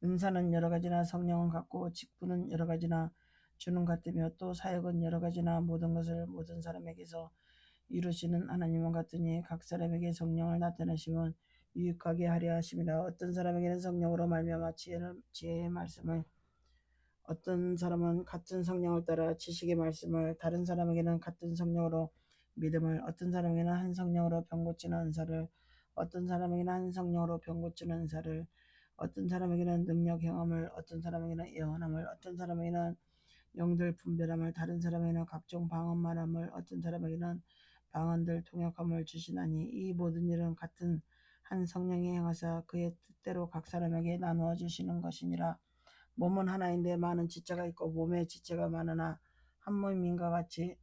은사는 여러 가지나 성령은 같고 직분은 여러 가지나 주는 같으며 또 사역은 여러 가지나 모든 것을 모든 사람에게서 이루시는 하나님은 같으니 각 사람에게 성령을 나타내시면 유익하게 하려 하심이라. 어떤 사람에게는 성령으로 말미암아 지혜의 말씀을, 어떤 사람은 같은 성령을 따라 지식의 말씀을, 다른 사람에게는 같은 성령으로 믿음을, 어떤 사람에게는 한 성령으로 병 고치는 은사를, 어떤 사람에게는 한 성령으로 병 고치는 은사를, 어떤 사람에게는 능력 행함을, 어떤 사람에게는 예언함을, 어떤 사람에게는 영들 분별함을, 다른 사람에게는 각종 방언 말함을, 어떤 사람에게는 방언들 통역함을 주시나니 이 모든 일은 같은 한 성령이 행하사 그의 뜻대로 각 사람에게 나누어 주시는 것이니라. 몸은 하나인데 많은 지체가 있고 몸에 지체가 많으나 한 몸인가 같이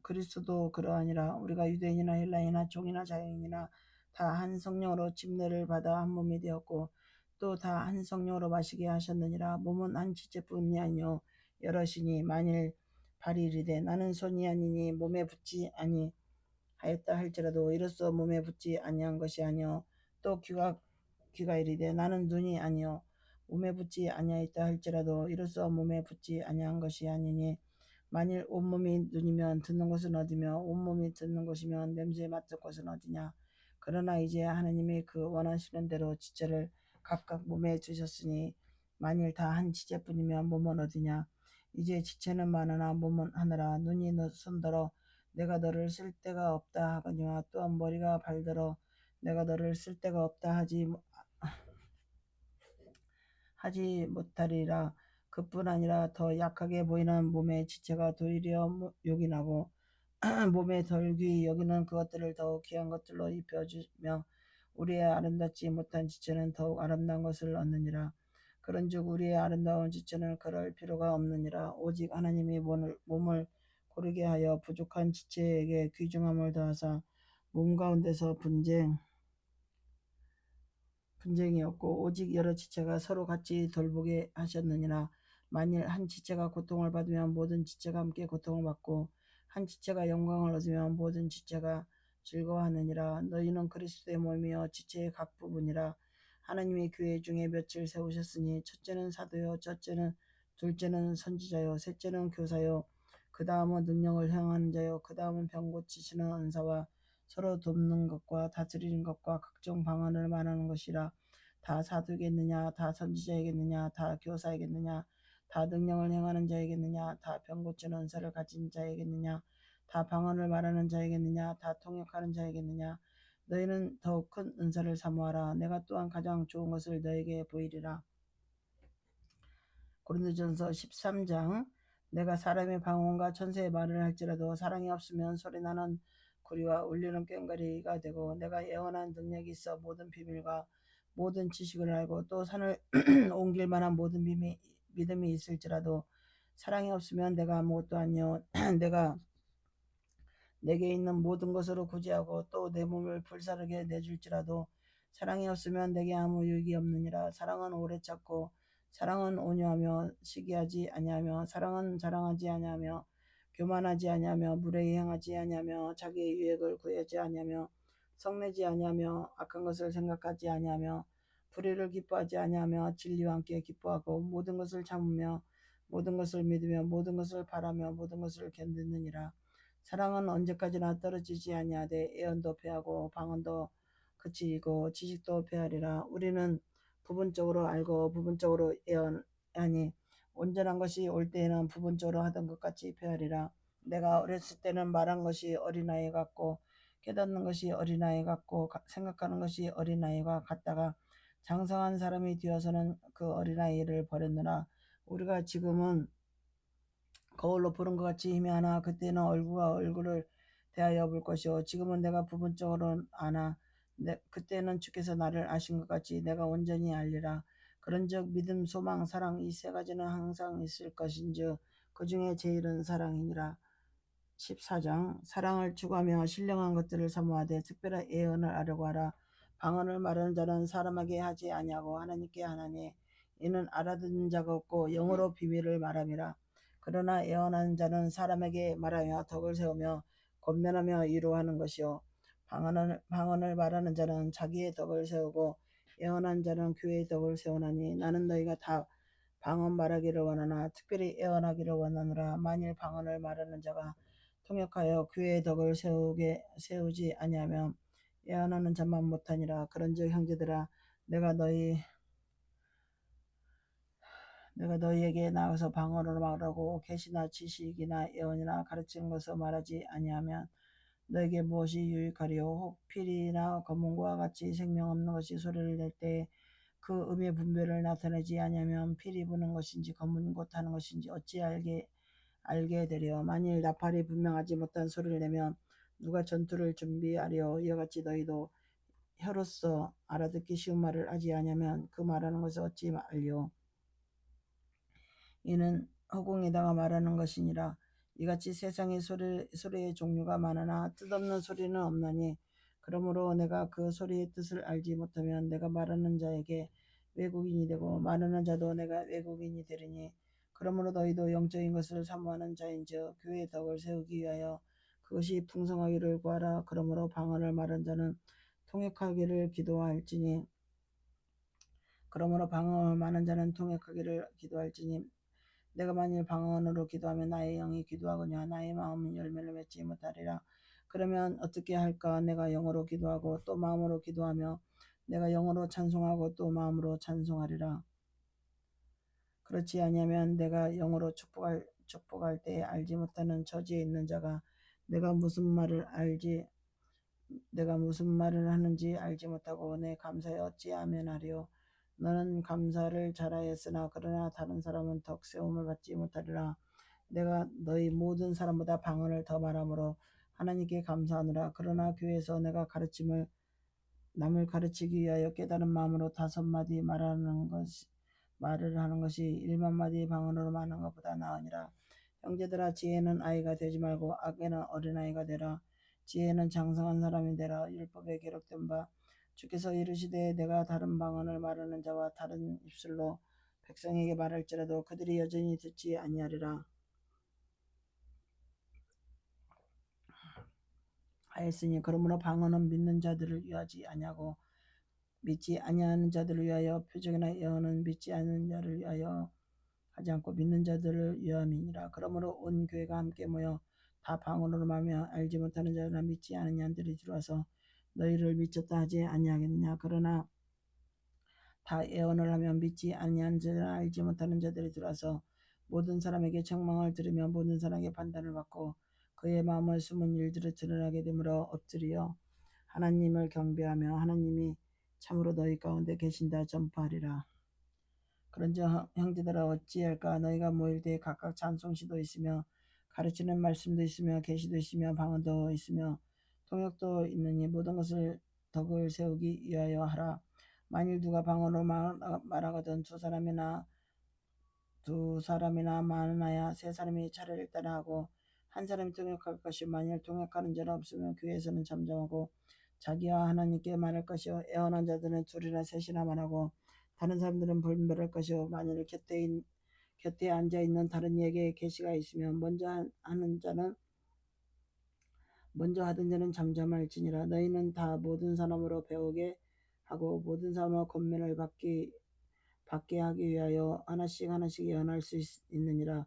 그리스도도 그러하니라. 우리가 유대인이나 헬라인이나 종이나 자유인이나 다 한 성령으로 침례를 받아 한 몸이 되었고 또 다 한 성령으로 마시게 하셨느니라. 몸은 한 지체뿐이 아니요 여럿이니 만일 발이 이르되 나는 손이 아니니 몸에 붙지 아니하였다 할지라도 이로써 몸에 붙지 아니한 것이 아니요 또 귀가 이르되 나는 눈이 아니요 몸에 붙지 아니하였다 할지라도 이로써 몸에 붙지 아니한 것이 아니니 만일 온몸이 눈이면 듣는 것은 어디며 온몸이 듣는 것이면 냄새 맡을 것은 어디냐. 그러나 이제 하나님이 그 원하시는 대로 지체를 각각 몸에 주셨으니 만일 다 한 지체뿐이면 몸은 어디냐. 이제 지체는 많으나 몸은 하나라. 눈이 손더러 내가 너를 쓸 데가 없다 하거니와 또한 머리가 발더러 내가 너를 쓸 데가 없다 하지 못하리라. 그뿐 아니라 더 약하게 보이는 몸의 지체가 도리어 요긴하고 몸에 덜 귀히 여기는 그것들을 더욱 귀한 것들로 입혀주며 우리의 아름답지 못한 지체는 더욱 아름다운 것을 얻느니라. 그런즉 우리의 아름다운 지체는 그럴 필요가 없느니라. 오직 하나님이 몸을 고르게 하여 부족한 지체에게 귀중함을 더하사 몸 가운데서 분쟁이었고 오직 여러 지체가 서로 같이 돌보게 하셨느니라. 만일 한 지체가 고통을 받으면 모든 지체가 함께 고통을 받고 한 지체가 영광을 얻으면 모든 지체가 즐거워하느니라. 너희는 그리스도의 몸이요 지체의 각 부분이라. 하나님이 교회 중에 며칠 세우셨으니 첫째는 사도요 둘째는 선지자요 셋째는 교사요 그 다음은 능력을 행하는 자요 그 다음은 병 고치시는 은사와 서로 돕는 것과 다스리는 것과 각종 방언을 말하는 것이라. 다 사도겠느냐 다 선지자이겠느냐 다 교사이겠느냐 다 능력을 행하는 자이겠느냐 다 병 고치는 은사를 가진 자이겠느냐 다 방언을 말하는 자이겠느냐 다 통역하는 자이겠느냐. 너희는 더욱 큰 은사를 사모하라. 내가 또한 가장 좋은 것을 너에게 보이리라. 고린도전서 13장 내가 사람의 방언과 천사의 말을 할지라도 사랑이 없으면 소리나는 구리와 울리는 꽹과리가 되고 내가 예언한 능력이 있어 모든 비밀과 모든 지식을 알고 또 산을 옮길 만한 모든 믿음이 있을지라도 사랑이 없으면 내가 아무것도 아니요 내게 있는 모든 것으로 구제하고 또 내 몸을 불사르게 내줄지라도 사랑이 없으면 내게 아무 유익이 없느니라. 사랑은 오래 참고 사랑은 온유하며 시기하지 아니하며 사랑은 자랑하지 아니하며 교만하지 아니하며 무례히 행하지 아니하며 자기의 유익을 구하지 아니하며 성내지 아니하며 악한 것을 생각하지 아니하며 불의를 기뻐하지 아니하며 진리와 함께 기뻐하고 모든 것을 참으며 모든 것을 믿으며 모든 것을 바라며 모든 것을 견디느니라. 사랑은 언제까지나 떨어지지 아니하되 애언도 패하고 방언도 그치고 지식도 패하리라. 우리는 부분적으로 알고 부분적으로 애언하니 온전한 것이 올 때에는 부분적으로 하던 것 같이 패하리라. 내가 어렸을 때는 말한 것이 어린아이 같고 깨닫는 것이 어린아이 같고 생각하는 것이 어린아이와 같다가 장성한 사람이 되어서는 그 어린아이를 버렸느라. 우리가 지금은 거울로 보는 것 같이 희미하나 그때는 얼굴과 얼굴을 대하여 볼 것이요 지금은 내가 부분적으로 아나 그때는 주께서 나를 아신 것 같이 내가 온전히 알리라. 그런즉 믿음 소망 사랑 이 세 가지는 항상 있을 것인즉 그 중에 제일은 사랑이니라. 14장 사랑을 추구하며 신령한 것들을 사모하되 특별한 예언을 하려고 하라. 방언을 말하는 자는 사람에게 하지 아니하고 하나님께 하나니 이는 알아듣는 자가 없고 영어로 비밀을 말함이라. 그러나 예언하는 자는 사람에게 말하며 덕을 세우며 권면하며 위로하는 것이요 방언을 말하는 자는 자기의 덕을 세우고 예언하는 자는 교회의 덕을 세우나니 나는 너희가 다 방언 말하기를 원하나 특별히 예언하기를 원하노라. 만일 방언을 말하는 자가 통역하여 교회의 덕을 세우지 아니하면 예언하는 자만 못하니라. 그런즉 형제들아 내가 너희에게 나가서 방언으로 말하고 계시나 지식이나 예언이나 가르치는 것을 말하지 아니하면 너에게 무엇이 유익하리요. 혹 필이나 검은고와 같이 생명 없는 것이 소리를 낼 때 그 음의 분별을 나타내지 아니하면 필이 부는 것인지 검은 고 타는 것인지 어찌 알게 되려. 만일 나팔이 분명하지 못한 소리를 내면 누가 전투를 준비하려. 이와 같이 너희도 혀로서 알아듣기 쉬운 말을 하지 아니하면 그 말하는 것을 어찌 알리오. 이는 허공에다가 말하는 것이니라. 이같이 세상에 소리의 종류가 많으나 뜻없는 소리는 없나니 그러므로 내가 그 소리의 뜻을 알지 못하면 내가 말하는 자에게 외국인이 되고 말하는 자도 내가 외국인이 되리니 그러므로 너희도 영적인 것을 사모하는 자인즉 교회의 덕을 세우기 위하여 그것이 풍성하기를 구하라. 그러므로 방언을 말하는 자는 통역하기를 기도할지니 내가 만일 방언으로 기도하면 나의 영이 기도하거냐 나의 마음은 열매를 맺지 못하리라. 그러면 어떻게 할까? 내가 영어로 기도하고 또 마음으로 기도하며 내가 영어로 찬송하고 또 마음으로 찬송하리라. 그렇지 아니하면 내가 영어로 축복할 때 알지 못하는 처지에 있는 자가 내가 무슨 말을 하는지 알지 못하고 내 감사에 어찌 아멘하리요. 너는 감사를 잘하였으나 그러나 다른 사람은 덕 세움을 받지 못하리라. 내가 너희 모든 사람보다 방언을 더 말함으로 하나님께 감사하노라. 그러나 교회에서 내가 남을 가르치기 위하여 깨달은 마음으로 5마디 말을 하는 것이 1만마디 방언으로 말하는 것보다 나으니라. 형제들아 지혜는 아이가 되지 말고 악에는 어린아이가 되라. 지혜는 장성한 사람이 되라. 율법에 기록된 바 주께서 이르시되 내가 다른 방언을 말하는 자와 다른 입술로 백성에게 말할지라도 그들이 여전히 듣지 아니하리라 하였으니 그러므로 방언은 믿는 자들을 위하지 아니하고 믿지 아니하는 자들을 위하여 표적이나 예언은 믿지 않는 자를 위하여 하지 않고 믿는 자들을 위함이니라. 그러므로 온 교회가 함께 모여 다 방언으로 말하며 알지 못하는 자나 믿지 않은 양들이 들어와서 너희를 미쳤다 하지 아니하겠느냐. 그러나 다 예언을 하면 믿지 아니한 자나 알지 못하는 자들이 들어와서 모든 사람에게 책망을 들으며 모든 사람에게 판단을 받고 그의 마음을 숨은 일들을 드러나게 되므로 엎드려 하나님을 경배하며 하나님이 참으로 너희 가운데 계신다 전파하리라. 그런즉 형제들아 어찌할까? 너희가 모일 때 각각 찬송시도 있으며 가르치는 말씀도 있으며 계시도 있으며 방언도 있으며 통역도 있느니 모든 것을 덕을 세우기 위하여 하라. 만일 누가 방언으로 말하거든 두 사람이나 많아야 세 사람이 차례를 따라 하고 한 사람이 통역할 것이 만일 통역하는 자는 없으면 교회에서는 잠잠하고 자기와 하나님께 말할 것이요 애원한 자들은 둘이나 셋이나 말하고 다른 사람들은 분별할 것이요 만일 곁에 앉아 있는 다른 이에게 계시가 있으면 먼저 하던 자는 잠잠할지니라. 너희는 다 모든 사람으로 배우게 하고 모든 사람으로 권면을 받게 하기 위하여 하나씩 예언할 수 있느니라.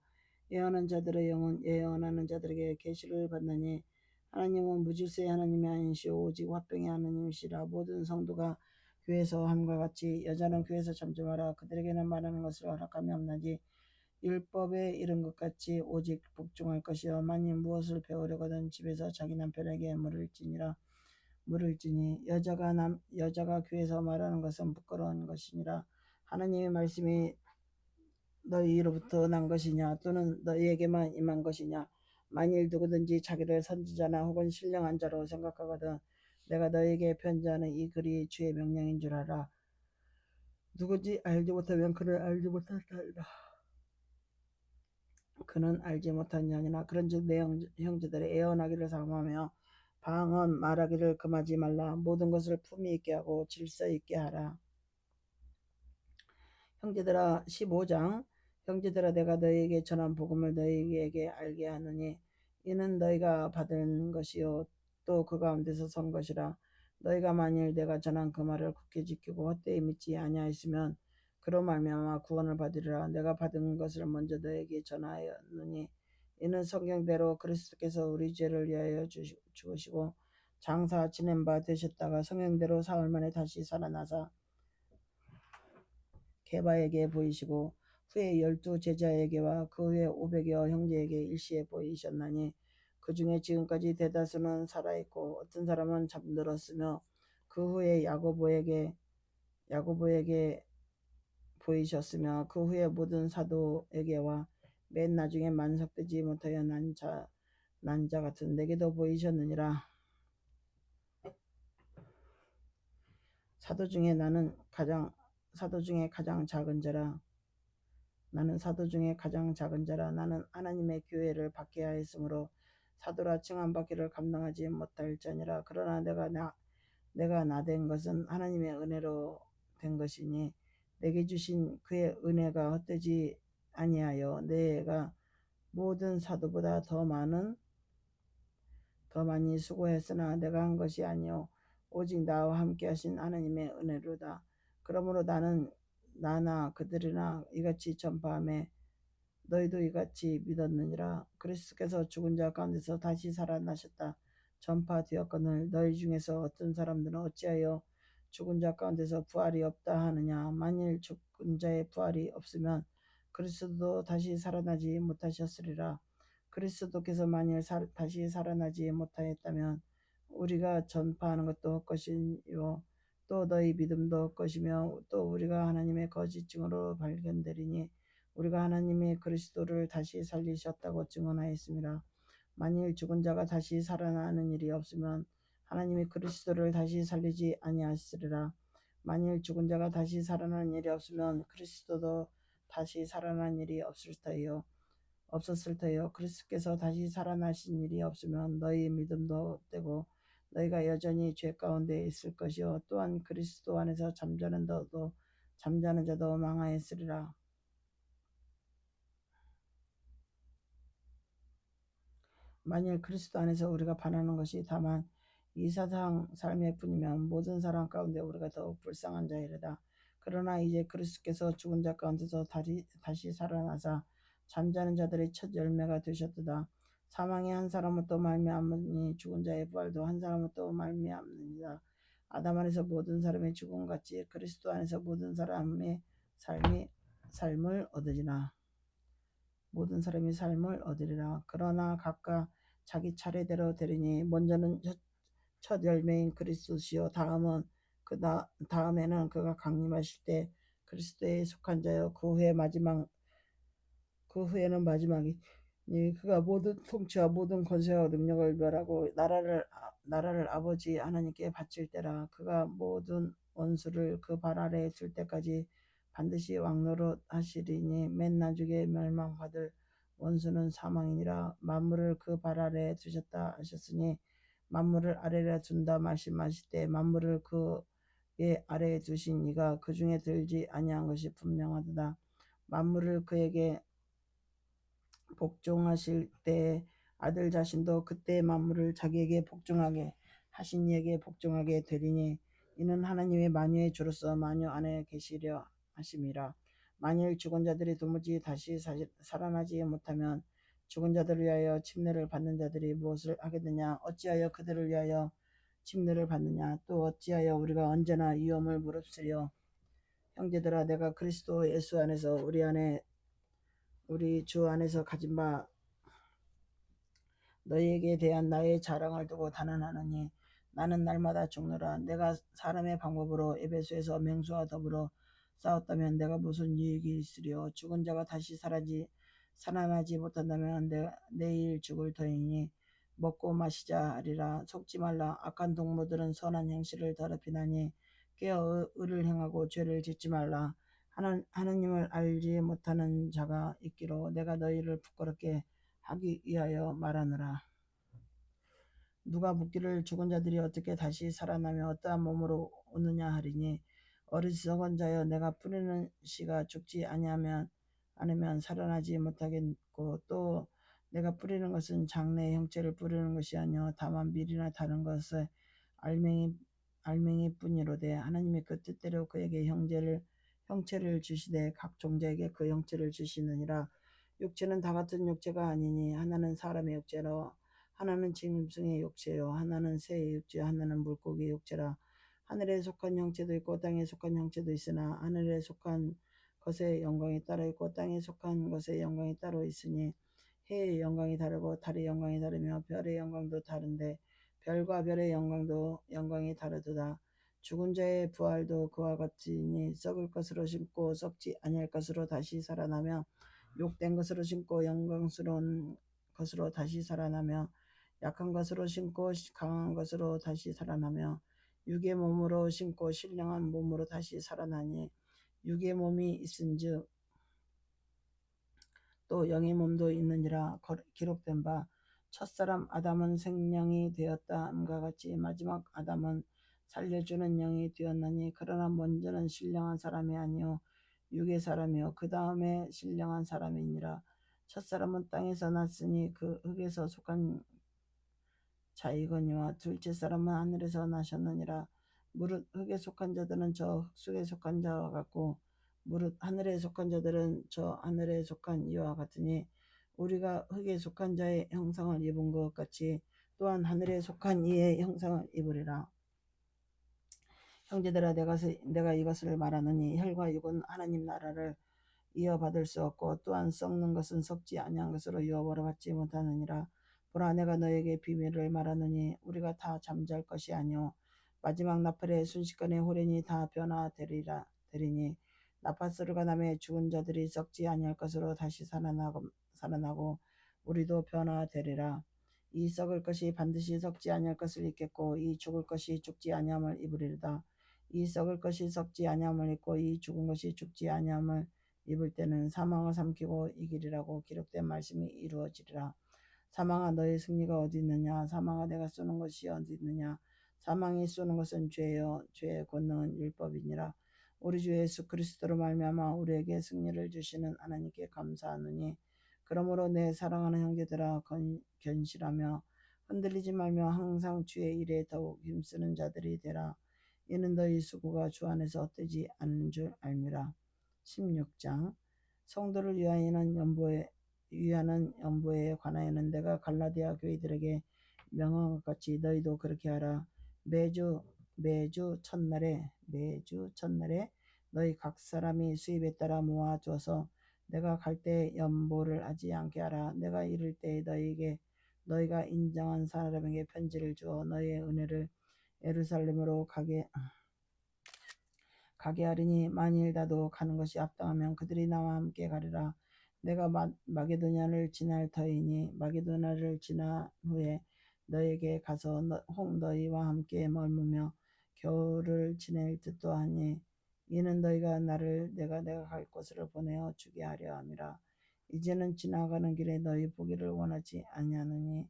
예언한 자들의 영은 예언하는 자들에게 계시를 받느니 하나님은 무질서의 하나님이 아니시오 오직 화평의 하나님이시라. 모든 성도가 교회에서 함과 같이 여자는 교회에서 잠잠하라. 그들에게는 말하는 것을 허락함이 없나니 율법에 이른 것 같이 오직 복종할 것이요 만일 무엇을 배우려거든 집에서 자기 남편에게 물을지니 여자가 교회에서 말하는 것은 부끄러운 것이니라. 하나님의 말씀이 너희로부터 난 것이냐 또는 너희에게만 임한 것이냐. 만일 누구든지 자기를 선지자나 혹은 신령한 자로 생각하거든 내가 너희에게 편지하는 이 글이 주의 명령인 줄 알아. 누구지 알지 못하면 그를 알지 못한다이다. 그는 알지 못하니 아니라 그런즉 내 형제들의 애언하기를 삼하며 방언 말하기를 금하지 말라. 모든 것을 품위 있게 하고 질서 있게 하라. 형제들아 15장 형제들아 내가 너희에게 전한 복음을 너희에게 알게 하느니 이는 너희가 받은 것이요 또 그 가운데서 선 것이라. 너희가 만일 내가 전한 그 말을 굳게 지키고 헛되이 믿지 아니하였으면 그로 말미암아 구원을 받으리라. 내가 받은 것을 먼저 너희에게 전하였느니 이는 성경대로 그리스도께서 우리 죄를 위하여 죽으시고 장사 지낸 바 되셨다가 성경대로 사흘 만에 다시 살아나사 게바에게 보이시고 후에 12 제자에게와 그 후에 500여 형제에게 일시에 보이셨나니 그 중에 지금까지 대다수는 살아있고 어떤 사람은 잠들었으며 그 후에 야고보에게 보이셨으며 그 후에 모든 사도에게와 맨 나중에 만삭되지 못하여 난 자 같은 내게도 보이셨느니라. 사도 중에 가장 작은 자라. 나는 사도 중에 가장 작은 자라. 나는 하나님의 교회를 받게 하였으므로 사도라 칭함받기를 감당하지 못할 자니라. 그러나 내가 나된 것은 하나님의 은혜로 된 것이니 내게 주신 그의 은혜가 헛되지 아니하여 내가 모든 사도보다 더 많이 수고했으나 내가 한 것이 아니요 오직 나와 함께 하신 하나님의 은혜로다. 그러므로 나나 그들이나 이같이 전파하며 너희도 이같이 믿었느니라. 그리스도께서 죽은 자 가운데서 다시 살아나셨다 전파되었거늘 너희 중에서 어떤 사람들은 어찌하여 죽은 자 가운데서 부활이 없다 하느냐. 만일 죽은 자의 부활이 없으면 그리스도도 다시 살아나지 못하셨으리라. 그리스도께서 만일 다시 살아나지 못하였다면 우리가 전파하는 것도 헛것이요 또 너희 믿음도 헛것이며 또 우리가 하나님의 거짓 증으로 발견되리니 우리가 하나님의 그리스도를 다시 살리셨다고 증언하였습니다. 만일 죽은 자가 다시 살아나는 일이 없으면 하나님이 그리스도를 다시 살리지 아니하시리라. 만일 죽은 자가 다시 살아나는 일이 없으면 그리스도도 다시 살아난 일이 없었을 터요. 그리스도께서 다시 살아나신 일이 없으면 너희 믿음도 헛되고 너희가 여전히 죄 가운데 있을 것이요 또한 그리스도 안에서 잠자는 자도 망하였으리라. 만일 그리스도 안에서 우리가 바라는 것이 다만 이 세상 삶의 뿐이면 모든 사람 가운데 우리가 더욱 불쌍한 자이르다. 그러나 이제 그리스도께서 죽은 자 가운데서 다시 살아나사 잠자는 자들의 첫 열매가 되셨도다. 사망이 한 사람으로 말미암으니 죽은 자의 부활도 한 사람으로 말미암느니라. 아담 안에서 모든 사람의 죽음 같이 그리스도 안에서 모든 사람의 삶을 얻으리라. 모든 사람이 삶을 얻으리라. 그러나 각각 자기 차례대로 되리니 먼저는 첫 열매인 그리스도시요 다음에는 그가 강림하실 때 그리스도에 속한 자요 그 후에는 마지막이 그가 모든 통치와 모든 권세와 능력을 멸하고 나라를 아버지 하나님께 바칠 때라. 그가 모든 원수를 그 발 아래에 둘 때까지 반드시 왕노릇 하시리니 맨 나중에 멸망받을 원수는 사망이니라. 만물을 그 발 아래에 두셨다 하셨으니 만물을 아래에 둔다 말씀하실 때 만물을 그의 아래에 두신 이가 그 중에 들지 아니한 것이 분명하도다. 만물을 그에게 복종하실 때 아들 자신도 그때 만물을 자기에게 복종하게 하신 이에게 복종하게 되리니 이는 하나님의 만유의 주로서 만유 안에 계시려 하심이라. 만일 죽은 자들이 도무지 다시 살아나지 못하면 죽은 자들을 위하여 침례를 받는 자들이 무엇을 하겠느냐? 어찌하여 그들을 위하여 침례를 받느냐? 또 어찌하여 우리가 언제나 위험을 무릅쓰려? 형제들아, 내가 그리스도 예수 안에서 우리 주 안에서 가진 바 너희에게 대한 나의 자랑을 두고 단언하노니 나는 날마다 죽노라. 내가 사람의 방법으로 에베소에서 맹수와 더불어 싸웠다면 내가 무슨 유익이 있으리요? 죽은 자가 다시 살아나지 못한다면 내일 죽을 터이니 먹고 마시자 하리라. 속지 말라. 악한 동무들은 선한 행실을 더럽히나니 깨어 의를 행하고 죄를 짓지 말라. 하느님을 알지 못하는 자가 있기로 내가 너희를 부끄럽게 하기 위하여 말하노라. 누가 묻기를 죽은 자들이 어떻게 다시 살아나며 어떠한 몸으로 오느냐 하리니 어리석은 자여, 내가 뿌리는 씨가 죽지 않으면 살아나지 못하겠고 또 내가 뿌리는 것은 장래의 형체를 뿌리는 것이 아니요 다만 밀이나 다른 것의 알맹이 뿐이로되 하나님이 그 뜻대로 그에게 형체를 주시되 각 종자에게 그 형체를 주시느니라. 육체는 다 같은 육체가 아니니 하나는 사람의 육체로 하나는 짐승의 육체요 하나는 새의 육체 하나는 물고기의 육체라. 하늘에 속한 형체도 있고 땅에 속한 형체도 있으나 하늘에 속한 것의 영광이 따로 있고 땅에 속한 것의 영광이 따로 있으니 해의 영광이 다르고 달의 영광이 다르며 별의 영광도 다른데 별과 별의 영광이 다르도다. 죽은 자의 부활도 그와 같으니 썩을 것으로 심고 썩지 아니할 것으로 다시 살아나며 욕된 것으로 심고 영광스러운 것으로 다시 살아나며 약한 것으로 심고 강한 것으로 다시 살아나며 육의 몸으로 심고 신령한 몸으로 다시 살아나니 육의 몸이 있은즉 또 영의 몸도 있느니라. 기록된 바 첫사람 아담은 생명이 되었다함과 같이 마지막 아담은 살려주는 영이 되었나니 그러나 먼저는 신령한 사람이 아니요 육의 사람이요 그 다음에 신령한 사람이니라. 첫사람은 땅에서 났으니 그 흙에서 속한 자이거니와 둘째 사람은 하늘에서 나셨느니라. 무릇 흙에 속한 자들은 저 흙 속에 속한 자와 같고 무릇 하늘에 속한 자들은 저 하늘에 속한 이와 같으니 우리가 흙에 속한 자의 형상을 입은 것 같이 또한 하늘에 속한 이의 형상을 입으리라. 형제들아, 내가 이것을 말하노니 혈과 육은 하나님 나라를 이어받을 수 없고 또한 썩는 것은 썩지 아니한 것으로 이어버려 받지 못하느니라. 보라, 내가 너에게 비밀을 말하노니 우리가 다 잠잘 것이 아니요 마지막 나팔에 순식간에 호련히 다 변화되리니 나팔소리가 나매 죽은 자들이 썩지 아니할 것으로 다시 살아나고 우리도 변화되리라. 이 썩을 것이 반드시 썩지 아니할 것을 입겠고 이 죽을 것이 죽지 아니함을 입으리로다. 이 썩을 것이 썩지 아니함을 입고 이 죽은 것이 죽지 아니함을 입을 때는 사망을 삼키고 이기리라고 기록된 말씀이 이루어지리라. 사망아, 너의 승리가 어디 있느냐? 사망아, 내가 쏘는 것이 어디 있느냐? 사망이 쏘는 것은 죄요 죄의 권능은 율법이니라. 우리 주 예수 그리스도로 말미암아 우리에게 승리를 주시는 하나님께 감사하노니 그러므로 내 사랑하는 형제들아, 견실하며 흔들리지 말며 항상 주의 일에 더욱 힘쓰는 자들이 되라. 이는 너희 수고가 주 안에서 헛되지 않는 줄 알미라. 16장. 성도를 위하는 연보에 관하여는 내가 갈라디아 교회들에게 명한 것 같이 너희도 그렇게 하라. 매주 첫날에 너희 각 사람이 수입에 따라 모아줘서 내가 갈 때 연보를 하지 않게 하라. 내가 이를 때 너희가 인정한 사람에게 편지를 주어 너희의 은혜를 예루살렘으로 가게 하리니 만일 나도 가는 것이 합당하면 그들이 나와 함께 가리라. 내가 마게도냐를 지날 터이니 마게도냐를 지난 후에 너에게 가서 너희와 함께 머무며 겨울을 지낼 듯도 하니 이는 너희가 나를 내가 갈 곳으로 보내어 주게 하려 함이라. 이제는 지나가는 길에 너희 보기를 원하지 아니하노니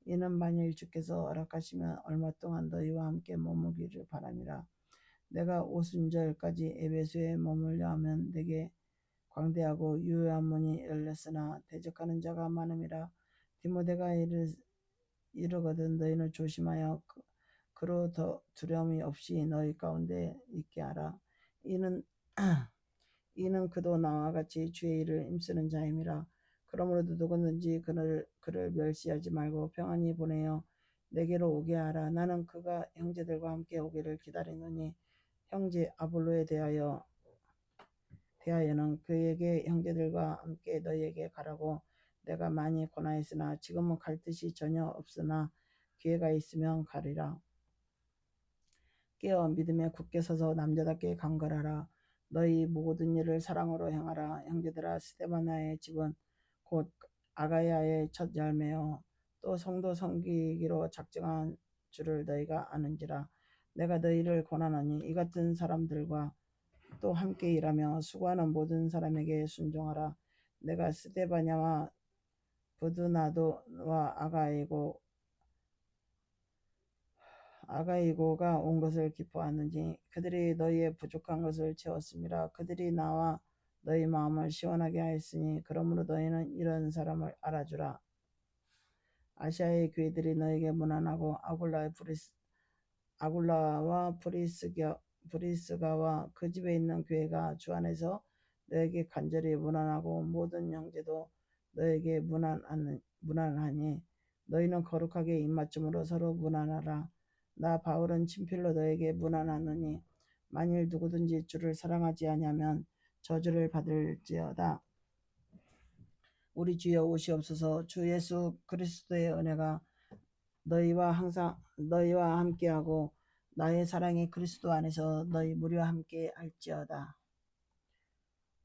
이는 만일 주께서 허락하시면 얼마 동안 너희와 함께 머무기를 바람이라. 내가 오순절까지 에베소에 머물려 하면 내게 광대하고 유효한 문이 열렸으나 대적하는 자가 많음이라. 디모데가 이르거든 너희는 조심하여 그로 더 두려움이 없이 너희 가운데 있게 하라. 이는 이는 그도 나와 같이 주의 일을 힘쓰는 자임이라. 그러므로 누구든지 그를 멸시하지 말고 평안히 보내어 내게로 오게 하라. 나는 그가 형제들과 함께 오기를 기다리노니 형제 아볼로에 대하여는 그에게 형제들과 함께 너희에게 가라고 내가 많이 권하였으나 지금은 갈 뜻이 전혀 없으나 기회가 있으면 가리라. 깨어 믿음에 굳게 서서 남자답게 간결하라. 너희 모든 일을 사랑으로 행하라. 형제들아, 스데바나의 집은 곧 아가야의 첫 열매요 또 성도 섬기기로 작정한 줄을 너희가 아는지라. 내가 너희를 권하노니 이 같은 사람들과 또 함께 일하며 수고하는 모든 사람에게 순종하라. 내가 스데바냐와 부드나도와 아가이고가 온 것을 기뻐하는지 그들이 너희의 부족한 것을 채웠음이라. 그들이 나와 너희 마음을 시원하게 하였으니 그러므로 너희는 이런 사람을 알아주라. 아시아의 교회들이 너에게 문안하고 아굴라와 브리스가와 그 집에 있는 교회가 주 안에서 너에게 간절히 문안하고 모든 형제도 너에게 문안하니 너희는 거룩하게 입맞춤으로 서로 문안하라. 나 바울은 친필로 너에게 문안하노니 만일 누구든지 주를 사랑하지 아니하면 저주를 받을지어다. 우리 주여 오시옵소서. 주 예수 그리스도의 은혜가 너희와 함께하고 나의 사랑이 그리스도 안에서 너희 무리와 함께 할지어다.